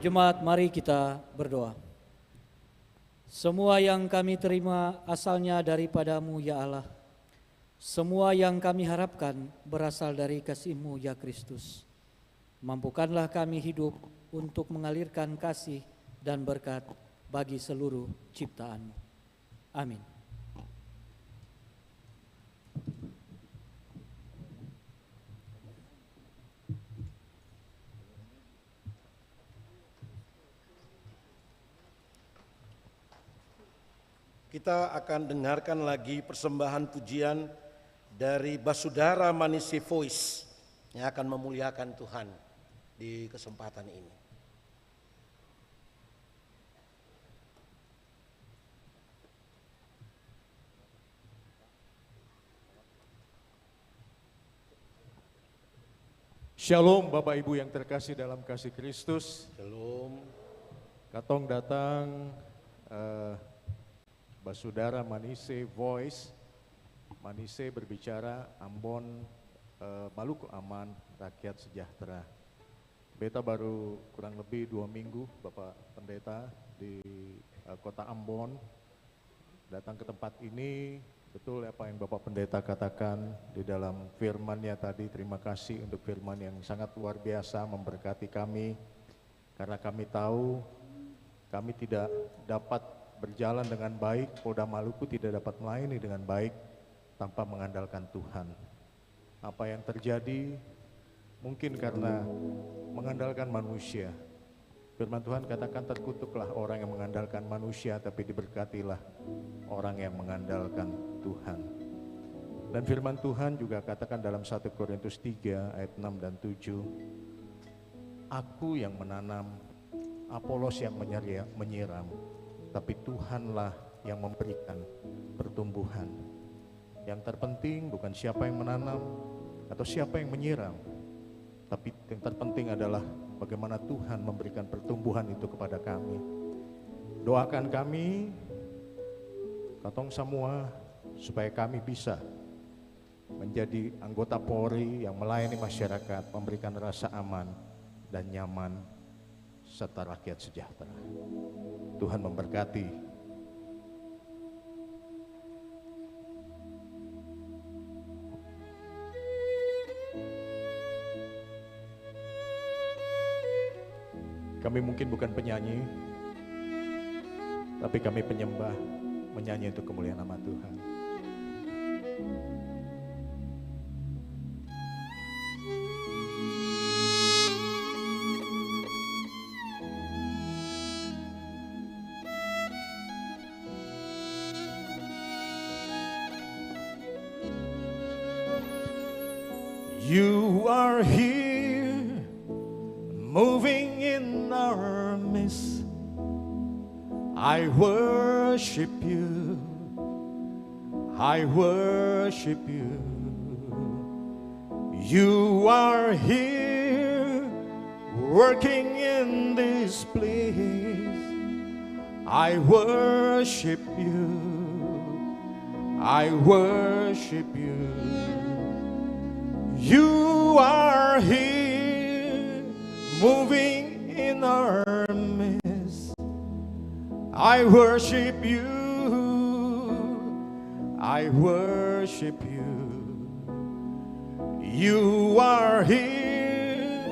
Jemaat, mari kita berdoa. Semua yang kami terima asalnya daripadamu ya Allah. Semua yang kami harapkan berasal dari kasih-Mu ya Kristus. Mampukanlah kami hidup untuk mengalirkan kasih dan berkat bagi seluruh ciptaan-Mu. Amin. Kita akan dengarkan lagi persembahan pujian dari Basudara Manise Voice yang akan memuliakan Tuhan di kesempatan ini. Shalom Bapak Ibu yang terkasih dalam kasih Kristus. Shalom. Katong datang Basudara Manise Voice. Manise berbicara Ambon, Maluku aman, rakyat sejahtera. Beta baru kurang lebih 2 minggu Bapak Pendeta di kota Ambon. Datang ke tempat ini, betul apa yang Bapak Pendeta katakan di dalam firman-Nya tadi. Terima kasih untuk firman yang sangat luar biasa memberkati kami. Karena kami tahu kami tidak dapat berjalan dengan baik, Polda Maluku tidak dapat melayani dengan baik tanpa mengandalkan Tuhan. Apa yang terjadi mungkin karena mengandalkan manusia. Firman Tuhan katakan terkutuklah orang yang mengandalkan manusia, tapi diberkatilah orang yang mengandalkan Tuhan. Dan firman Tuhan juga katakan dalam 1 Korintus 3 ayat 6 dan 7, aku yang menanam, Apolos yang menyiram, tapi Tuhanlah yang memberikan pertumbuhan. Yang terpenting bukan siapa yang menanam atau siapa yang menyiram, tapi yang terpenting adalah bagaimana Tuhan memberikan pertumbuhan itu kepada kami. Doakan kami, katong semua, supaya kami bisa menjadi anggota Polri yang melayani masyarakat, memberikan rasa aman dan nyaman serta rakyat sejahtera. Tuhan memberkati. Kami mungkin bukan penyanyi, tapi kami penyembah, menyanyi untuk kemuliaan nama Tuhan. You are here, moving in our midst. I worship you, I worship you. You are here, working in this place. I worship you, I worship you. You are here, moving in our midst. I worship you, I worship you. You are here,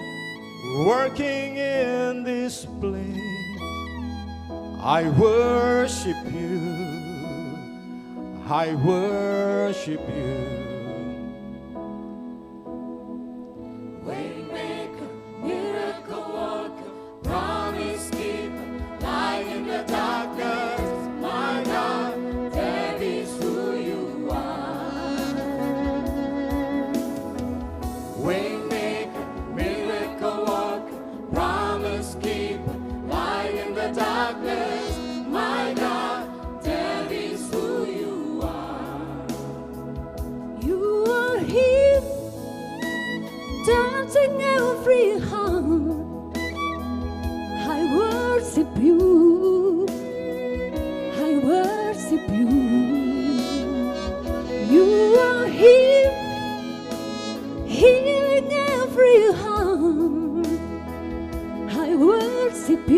working in this place. I worship you, I worship you. Dancing every heart, I worship you, I worship you. You are here, healing every heart, I worship you.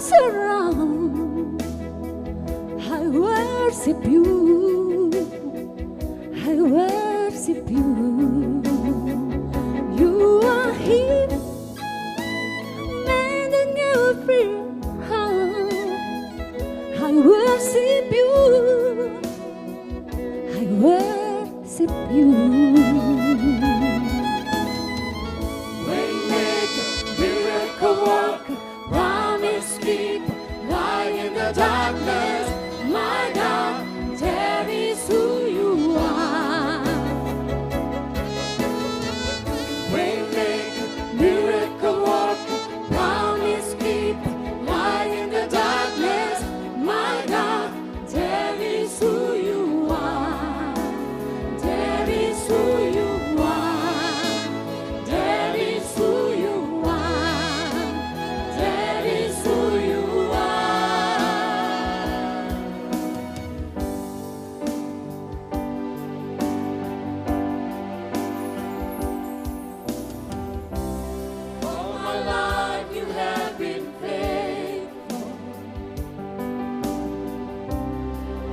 surround. I worship you. I worship you. You are here, mending every heart. I worship you. I worship you. Waymaker, miracle worker, promise keeper, light in the darkness. My God, that is who you are. Waymaker, miracle worker, promise keeper, light in the darkness. My God, that is who you are. That is who you are. That is who you are. That is who you are. All my life you have been faithful.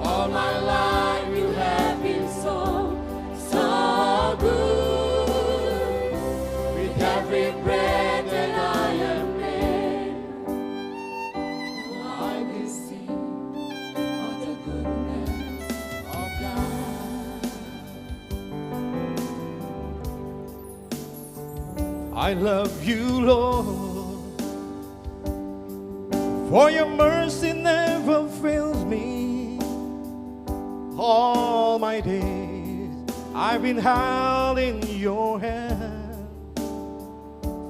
All my life you have been so, so good. With every breath that I am able, I will sing of the goodness of God. I love you, Lord, for your mercy never fails me. All my days I've been held in your hand.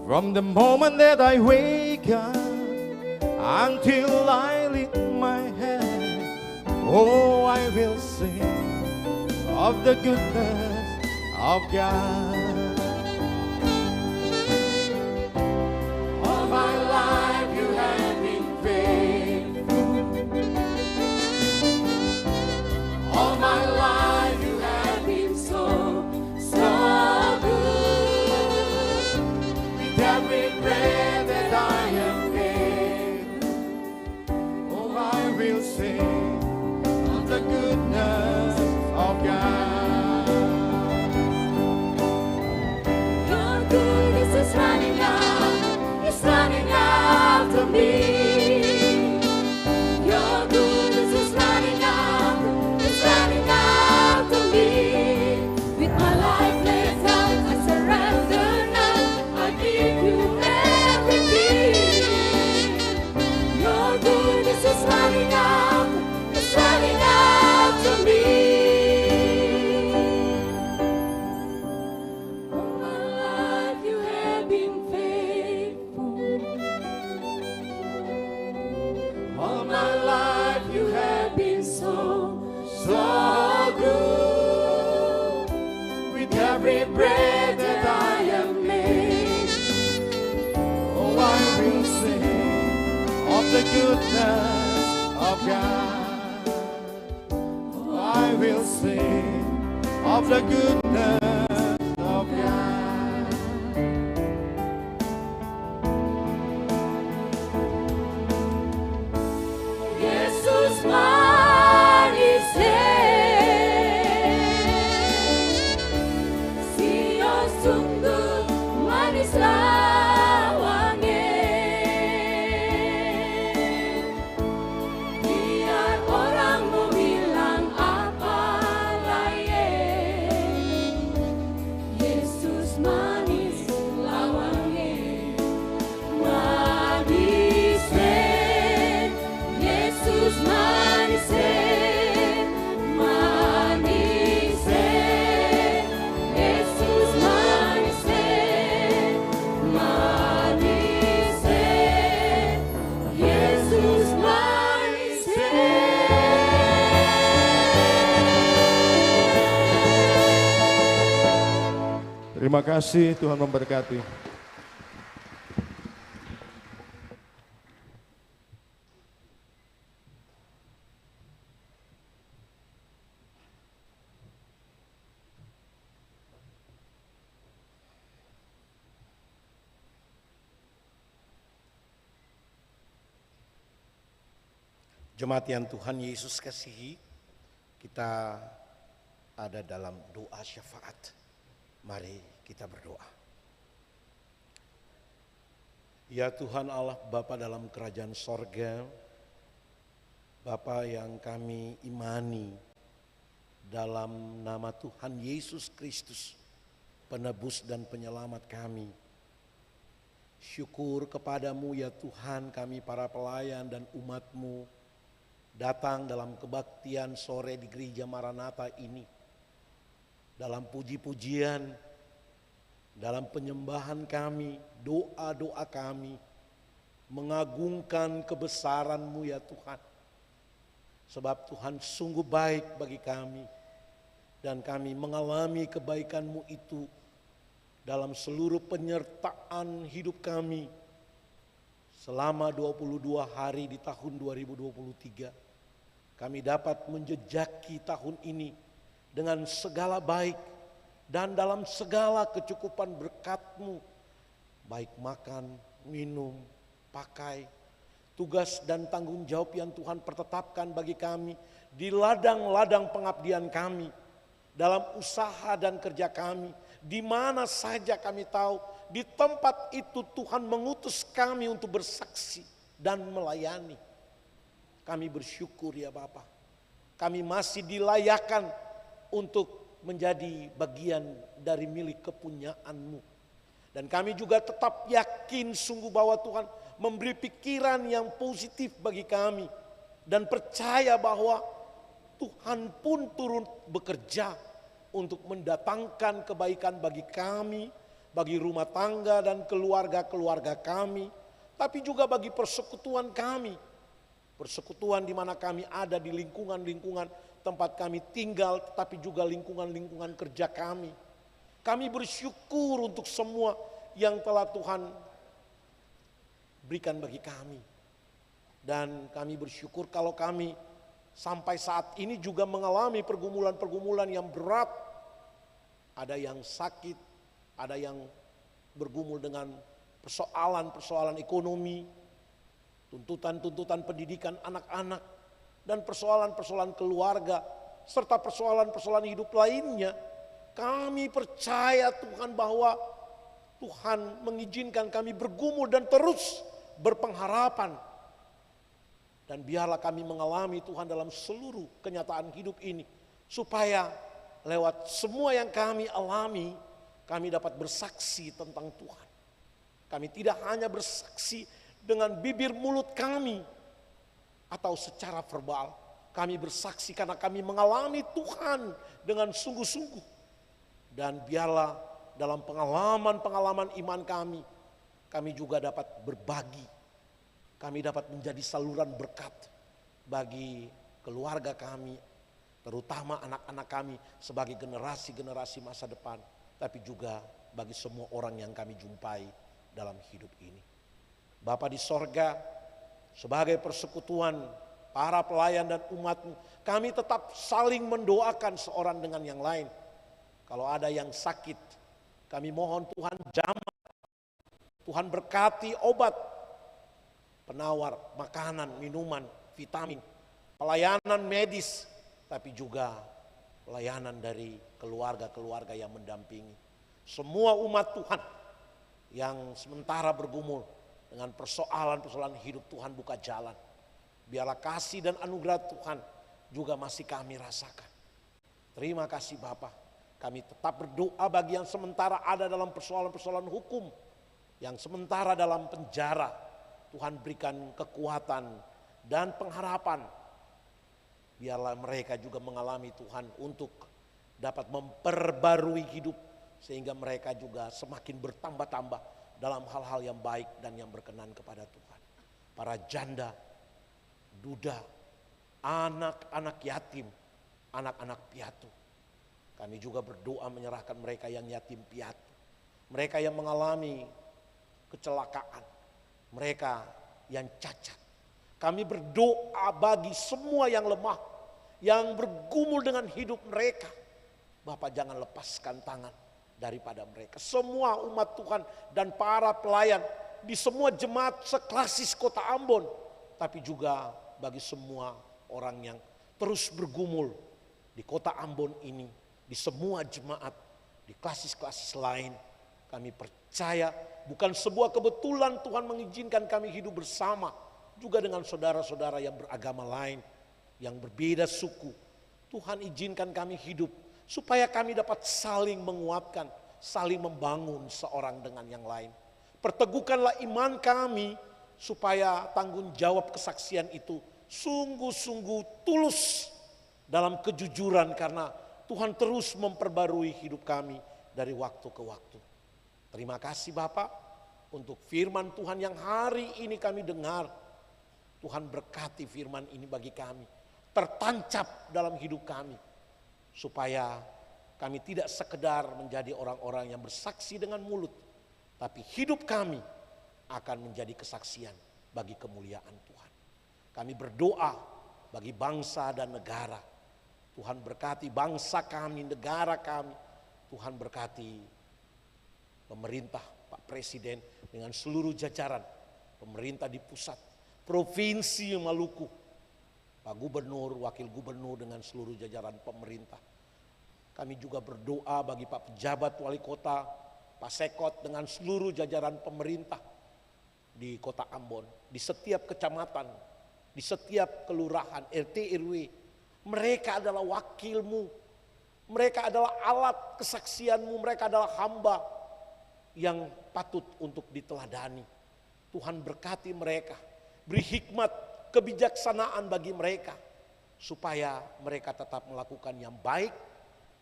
From the moment that I wake up until I lift my head, oh, I will sing of the goodness of God. All my life you have been faithful. All my life you have been so, so good. With every breath that I am able, Oh, I will sing of the goodness of God. your goodness is running out, it's running after me. Your goodness is running out, it's running after me. With my life laid down, I surrender now. I give you everything. Your goodness is running out, it's running after me. All my life you have been faithful. All my life you have been so, so good. With every breath that I am made, Oh, I will sing of the goodness of God. Oh, I will sing of the goodness of God. Yesus manis Sio sungguh manis lawangnya. Biar orang mau bilang apa lain, Yesus manis lawangnya. Manis Yesus manis manis Yesus manis manis Yesus manis. Terima kasih, Tuhan memberkati. Jemaat yang Tuhan Yesus kasihi, kita ada dalam doa syafaat. Mari kita berdoa. Ya Tuhan Allah Bapa dalam kerajaan sorga, Bapa yang kami imani dalam nama Tuhan Yesus Kristus, penebus dan penyelamat kami. Syukur kepadamu ya Tuhan, kami para pelayan dan umat-Mu datang dalam kebaktian sore di Gereja Maranatha ini. Dalam puji-pujian, dalam penyembahan kami, doa-doa kami, mengagungkan kebesaran-Mu ya Tuhan. Sebab Tuhan sungguh baik bagi kami, dan kami mengalami kebaikan-Mu itu dalam seluruh penyertaan hidup kami selama 22 hari di tahun 2023. Kami dapat menjejaki tahun ini dengan segala baik dan dalam segala kecukupan berkat-Mu, baik makan, minum, pakai, tugas dan tanggung jawab yang Tuhan pertetapkan bagi kami di ladang-ladang pengabdian kami, dalam usaha dan kerja kami, di mana saja kami tahu, di tempat itu Tuhan mengutus kami untuk bersaksi dan melayani. Kami bersyukur ya Bapa, kami masih dilayakkan untuk menjadi bagian dari milik kepunyaan-Mu. Dan kami juga tetap yakin sungguh bahwa Tuhan memberi pikiran yang positif bagi kami, dan percaya bahwa Tuhan pun turun bekerja untuk mendatangkan kebaikan bagi kami, bagi rumah tangga dan keluarga-keluarga kami, tapi juga bagi persekutuan kami. Persekutuan di mana kami ada di lingkungan-lingkungan tempat kami tinggal, tapi juga lingkungan-lingkungan kerja kami. Kami bersyukur untuk semua yang telah Tuhan berikan bagi kami. Dan kami bersyukur kalau kami sampai saat ini juga mengalami pergumulan-pergumulan yang berat. Ada yang sakit, ada yang bergumul dengan persoalan-persoalan ekonomi, tuntutan-tuntutan pendidikan anak-anak, dan persoalan-persoalan keluarga, serta persoalan-persoalan hidup lainnya. Kami percaya Tuhan bahwa Tuhan mengizinkan kami bergumul dan terus berpengharapan. Dan biarlah kami mengalami Tuhan dalam seluruh kenyataan hidup ini, supaya lewat semua yang kami alami, kami dapat bersaksi tentang Tuhan. Kami tidak hanya bersaksi dengan bibir mulut kami atau secara verbal. Kami bersaksi karena kami mengalami Tuhan dengan sungguh-sungguh. Dan biarlah dalam pengalaman-pengalaman iman kami juga dapat berbagi. Kami dapat menjadi saluran berkat bagi keluarga kami, terutama anak-anak kami sebagai generasi-generasi masa depan, tapi juga bagi semua orang yang kami jumpai dalam hidup ini. Bapa di sorga, sebagai persekutuan para pelayan dan umat-Mu, kami tetap saling mendoakan seorang dengan yang lain. Kalau ada yang sakit, kami mohon Tuhan jamah, Tuhan berkati obat, penawar makanan, minuman, vitamin, pelayanan medis, tapi juga pelayanan dari keluarga-keluarga yang mendampingi. Semua umat Tuhan yang sementara bergumul dengan persoalan-persoalan hidup, Tuhan buka jalan. Biarlah kasih dan anugerah Tuhan juga masih kami rasakan. Terima kasih Bapa. Kami tetap berdoa bagi yang sementara ada dalam persoalan-persoalan hukum, yang sementara dalam penjara. Tuhan berikan kekuatan dan pengharapan. Biarlah mereka juga mengalami Tuhan untuk dapat memperbarui hidup, sehingga mereka juga semakin bertambah-tambah dalam hal-hal yang baik dan yang berkenan kepada Tuhan. Para janda, duda, anak-anak yatim, anak-anak piatu, kami juga berdoa menyerahkan mereka yang yatim piatu, mereka yang mengalami kecelakaan, mereka yang cacat. Kami berdoa bagi semua yang lemah, yang bergumul dengan hidup mereka. Bapak jangan lepaskan tangan daripada mereka. Semua umat Tuhan dan para pelayan di semua jemaat seklasis Kota Ambon, tapi juga bagi semua orang yang terus bergumul di kota Ambon ini, di semua jemaat, di klasis-klasis lain. Kami percaya bukan sebuah kebetulan Tuhan mengizinkan kami hidup bersama juga dengan saudara-saudara yang beragama lain, yang berbeda suku. Tuhan izinkan kami hidup supaya kami dapat saling menguatkan, saling membangun seorang dengan yang lain. Perteguhkanlah iman kami supaya tanggung jawab kesaksian itu sungguh-sungguh tulus dalam kejujuran, karena Tuhan terus memperbarui hidup kami dari waktu ke waktu. Terima kasih Bapak untuk firman Tuhan yang hari ini kami dengar. Tuhan berkati firman ini bagi kami, tertancap dalam hidup kami, supaya kami tidak sekedar menjadi orang-orang yang bersaksi dengan mulut, tapi hidup kami akan menjadi kesaksian bagi kemuliaan Tuhan. Kami berdoa bagi bangsa dan negara. Tuhan berkati bangsa kami, negara kami. Tuhan berkati pemerintah, Pak Presiden dengan seluruh jajaran, pemerintah di pusat, Provinsi Maluku, Pak Gubernur, Wakil Gubernur dengan seluruh jajaran pemerintah. Kami juga berdoa bagi Pak Pejabat Wali Kota, Pak Sekot dengan seluruh jajaran pemerintah di Kota Ambon, di setiap kecamatan, di setiap kelurahan, RT, RW. Mereka adalah wakilmu, mereka adalah alat kesaksianmu, mereka adalah hamba yang patut untuk diteladani. Tuhan berkati mereka, beri hikmat, kebijaksanaan bagi mereka, supaya mereka tetap melakukan yang baik,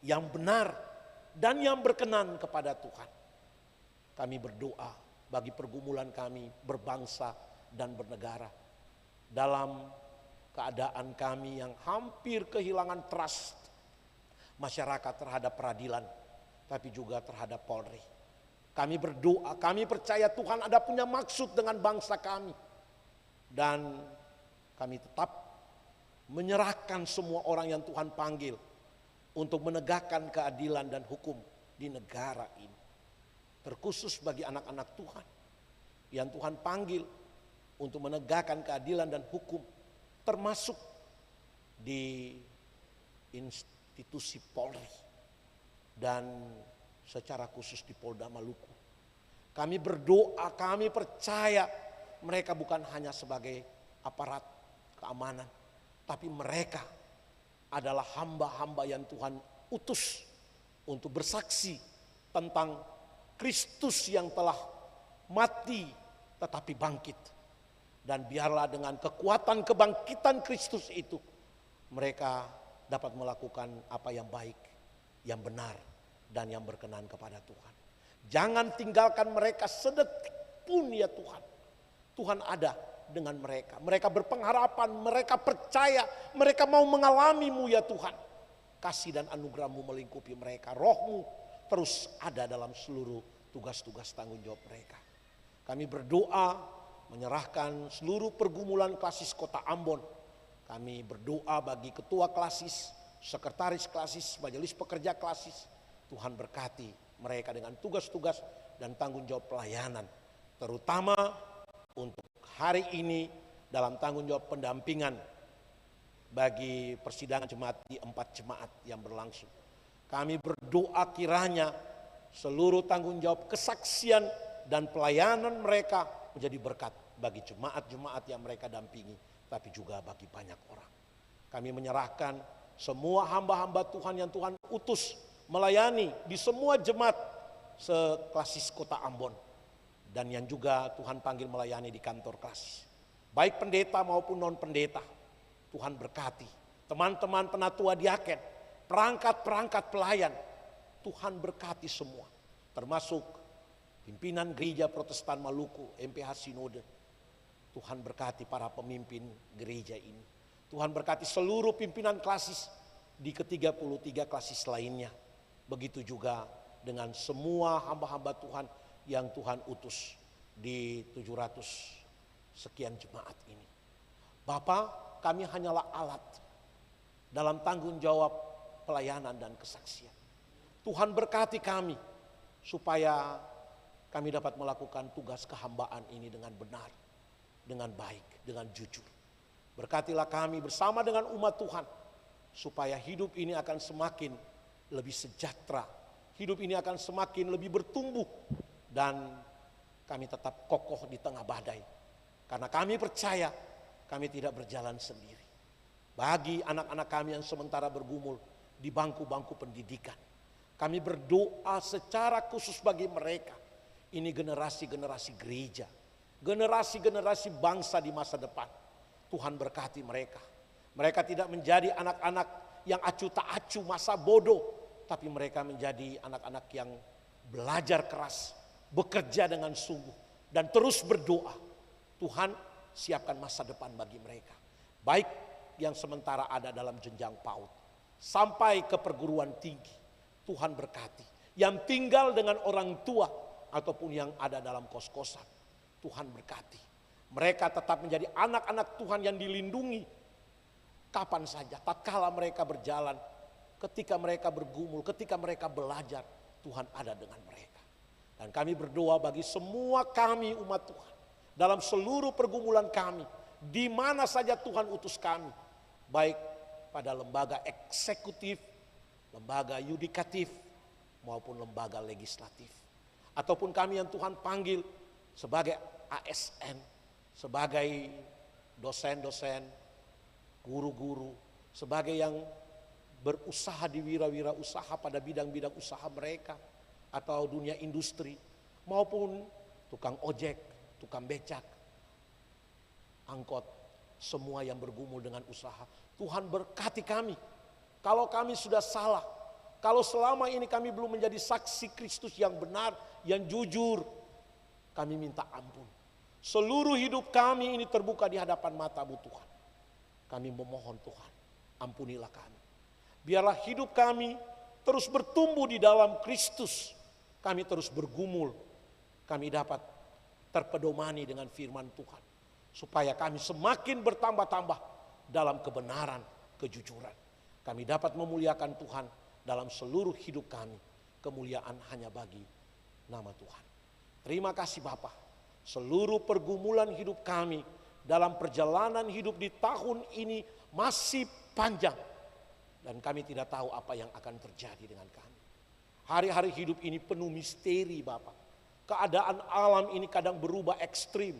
yang benar, dan yang berkenan kepada Tuhan. Kami berdoa bagi pergumulan kami berbangsa dan bernegara. Dalam keadaan kami yang hampir kehilangan trust masyarakat terhadap peradilan, tapi juga terhadap Polri. Kami berdoa, kami percaya Tuhan ada punya maksud dengan bangsa kami. Dan kami tetap menyerahkan semua orang yang Tuhan panggil untuk menegakkan keadilan dan hukum di negara ini. Terkhusus bagi anak-anak Tuhan yang Tuhan panggil untuk menegakkan keadilan dan hukum, termasuk di institusi Polri dan secara khusus di Polda Maluku. Kami berdoa, kami percaya mereka bukan hanya sebagai aparat keamanan, tapi mereka adalah hamba-hamba yang Tuhan utus untuk bersaksi tentang Kristus yang telah mati tetapi bangkit. Dan biarlah dengan kekuatan kebangkitan Kristus itu, mereka dapat melakukan apa yang baik, yang benar, dan yang berkenan kepada Tuhan. Jangan tinggalkan mereka sedetik pun ya Tuhan. Tuhan ada dengan mereka. Mereka berpengharapan, mereka percaya, mereka mau mengalami-Mu ya Tuhan. Kasih dan anugerah-Mu melingkupi mereka. Roh-Mu terus ada dalam seluruh tugas-tugas tanggung jawab mereka. Kami berdoa menyerahkan seluruh pergumulan klasis Kota Ambon. Kami berdoa bagi ketua klasis, sekretaris klasis, majelis pekerja klasis. Tuhan berkati mereka dengan tugas-tugas dan tanggung jawab pelayanan. Terutama untuk hari ini dalam tanggung jawab pendampingan bagi persidangan jemaat di 4 jemaat yang berlangsung. Kami berdoa kiranya seluruh tanggung jawab kesaksian dan pelayanan mereka menjadi berkat bagi jemaat-jemaat yang mereka dampingi, tapi juga bagi banyak orang. Kami menyerahkan semua hamba-hamba Tuhan yang Tuhan utus melayani di semua jemaat seklasis Kota Ambon, dan yang juga Tuhan panggil melayani di kantor klasis. Baik pendeta maupun non pendeta, Tuhan berkati. Teman-teman penatua diaken, perangkat-perangkat pelayan, Tuhan berkati semua. Termasuk pimpinan gereja Protestan Maluku, MPH Sinode. Tuhan berkati para pemimpin gereja ini. Tuhan berkati seluruh pimpinan klasis di ke-33 klasis lainnya. Begitu juga dengan semua hamba-hamba Tuhan yang Tuhan utus di 700 sekian jemaat ini. Bapa, kami hanyalah alat dalam tanggung jawab pelayanan dan kesaksian. Tuhan berkati kami supaya kami dapat melakukan tugas kehambaan ini dengan benar, dengan baik, dengan jujur. Berkatilah kami bersama dengan umat Tuhan, supaya hidup ini akan semakin lebih sejahtera. Hidup ini akan semakin lebih bertumbuh, dan kami tetap kokoh di tengah badai. Karena kami percaya kami tidak berjalan sendiri. Bagi anak-anak kami yang sementara bergumul di bangku-bangku pendidikan, kami berdoa secara khusus bagi mereka. Ini generasi-generasi gereja, generasi-generasi bangsa di masa depan. Tuhan berkati mereka. Mereka tidak menjadi anak-anak yang acuh tak acuh masa bodoh, tapi mereka menjadi anak-anak yang belajar keras, bekerja dengan sungguh, dan terus berdoa. Tuhan, siapkan masa depan bagi mereka. Baik yang sementara ada dalam jenjang PAUD sampai ke perguruan tinggi. Tuhan berkati. Yang tinggal dengan orang tua ataupun yang ada dalam kos-kosan, Tuhan berkati. Mereka tetap menjadi anak-anak Tuhan yang dilindungi. Kapan saja, tatkala mereka berjalan, ketika mereka bergumul, ketika mereka belajar, Tuhan ada dengan mereka. Dan kami berdoa bagi semua kami umat Tuhan, dalam seluruh pergumulan kami, di mana saja Tuhan utus kami, baik pada lembaga eksekutif, lembaga yudikatif, maupun lembaga legislatif. Ataupun kami yang Tuhan panggil sebagai ASN, sebagai dosen-dosen, guru-guru, sebagai yang berusaha di wira-wira usaha pada bidang-bidang usaha mereka, atau dunia industri, maupun tukang ojek, tukang becak, angkot, semua yang bergumul dengan usaha. Tuhan berkati kami. Kalau kami sudah salah, kalau selama ini kami belum menjadi saksi Kristus yang benar, yang jujur, kami minta ampun. Seluruh hidup kami ini terbuka di hadapan mata-Mu Tuhan. Kami memohon Tuhan, ampunilah kami. Biarlah hidup kami terus bertumbuh di dalam Kristus. Kami terus bergumul, kami dapat terpedomani dengan firman Tuhan. Supaya kami semakin bertambah-tambah dalam kebenaran, kejujuran. Kami dapat memuliakan Tuhan dalam seluruh hidup kami. Kemuliaan hanya bagi nama Tuhan. Terima kasih Bapa. Seluruh pergumulan hidup kami dalam perjalanan hidup di tahun ini masih panjang. Dan kami tidak tahu apa yang akan terjadi dengan kami. Hari-hari hidup ini penuh misteri Bapa. Keadaan alam ini kadang berubah ekstrim.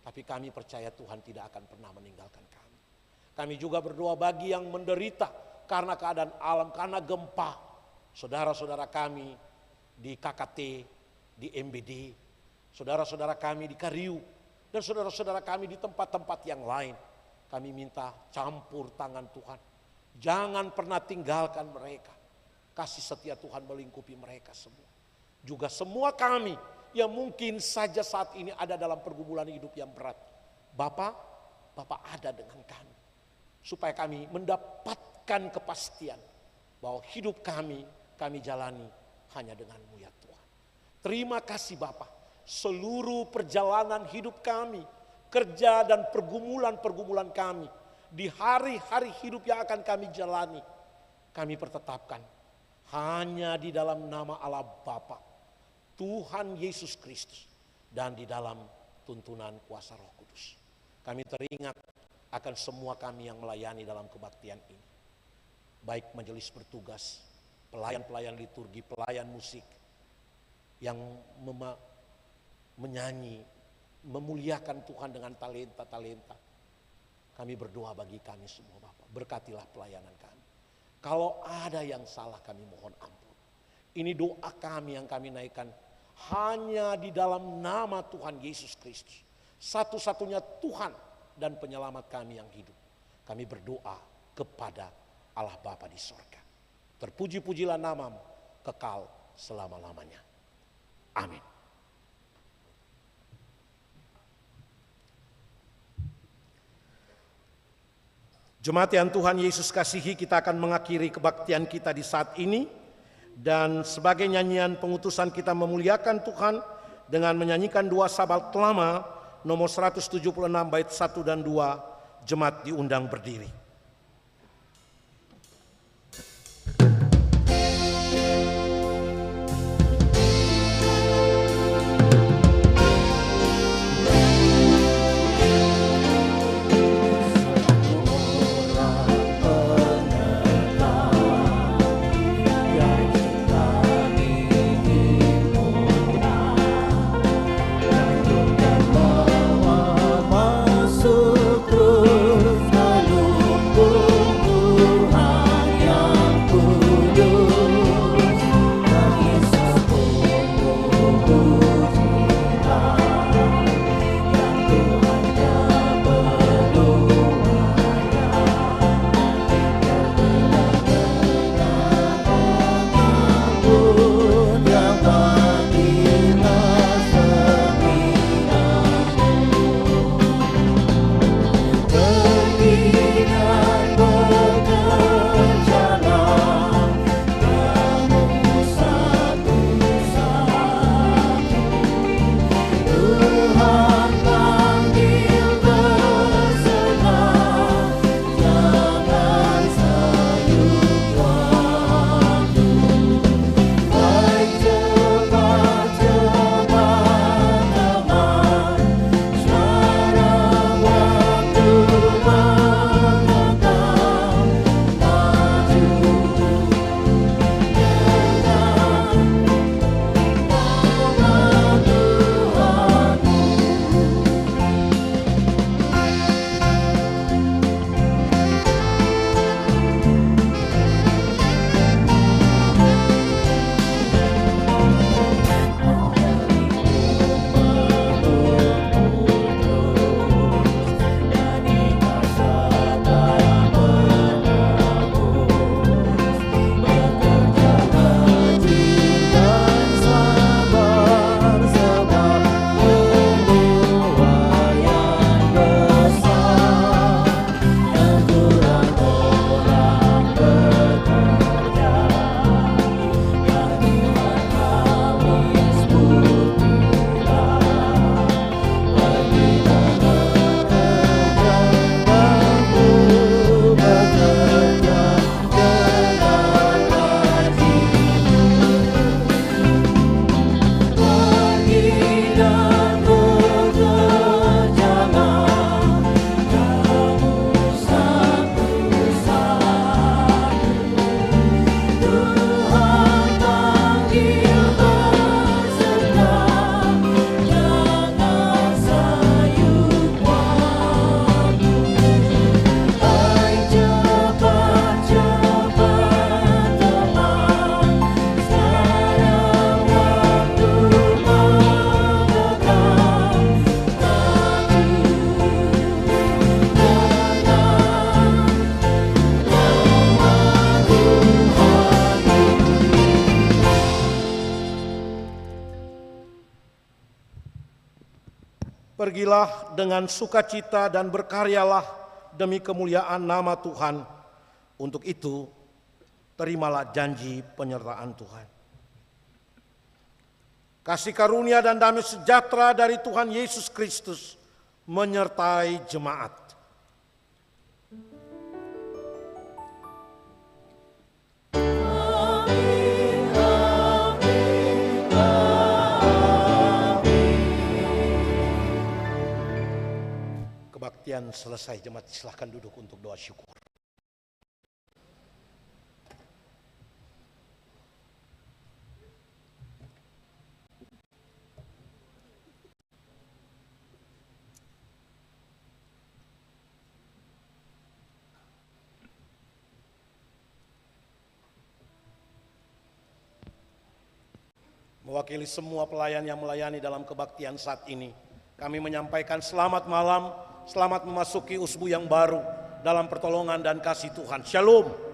Tapi kami percaya Tuhan tidak akan pernah meninggalkan kami. Kami juga berdoa bagi yang menderita karena keadaan alam, karena gempa. Saudara-saudara kami di KKT, di MBD, saudara-saudara kami di Kariu, dan saudara-saudara kami di tempat-tempat yang lain. Kami minta campur tangan Tuhan. Jangan pernah tinggalkan mereka. Kasih setia Tuhan melingkupi mereka semua. Juga semua kami yang mungkin saja saat ini ada dalam pergumulan hidup yang berat. Bapak ada dengan kami. Supaya kami mendapatkan kepastian bahwa hidup kami jalani hanya dengan-Mu ya Tuhan. Terima kasih Bapa. Seluruh perjalanan hidup kami, kerja dan pergumulan-pergumulan kami, di hari-hari hidup yang akan kami jalani, kami pertetapkan hanya di dalam nama Allah Bapa, Tuhan Yesus Kristus, dan di dalam tuntunan kuasa Roh Kudus. Kami teringat akan semua kami yang melayani dalam kebaktian ini. Baik majelis bertugas, pelayan-pelayan liturgi, pelayan musik, yang menyanyi, memuliakan Tuhan dengan talenta-talenta. Kami berdoa bagi kami semua Bapak, berkatilah pelayanan kami. Kalau ada yang salah kami mohon ampun. Ini doa kami yang kami naikkan hanya di dalam nama Tuhan Yesus Kristus. Satu-satunya Tuhan dan penyelamat kami yang hidup. Kami berdoa kepada Allah Bapa di sorga. Terpuji-pujilah nama-Mu kekal selama-lamanya. Amin. Jemaat yang Tuhan Yesus kasihi, kita akan mengakhiri kebaktian kita di saat ini. Dan sebagai nyanyian pengutusan kita memuliakan Tuhan dengan menyanyikan dua sahabat lama nomor 176 bait 1 dan 2, jemaat diundang berdiri. Pergilah dengan sukacita dan berkaryalah demi kemuliaan nama Tuhan. Untuk itu, terimalah janji penyertaan Tuhan. Kasih karunia dan damai sejahtera dari Tuhan Yesus Kristus menyertai jemaat. Kebaktian selesai, jemaat silahkan duduk untuk doa syukur. Mewakili semua pelayan yang melayani dalam kebaktian saat ini, kami menyampaikan selamat malam, selamat memasuki usbu yang baru dalam pertolongan dan kasih Tuhan. Shalom.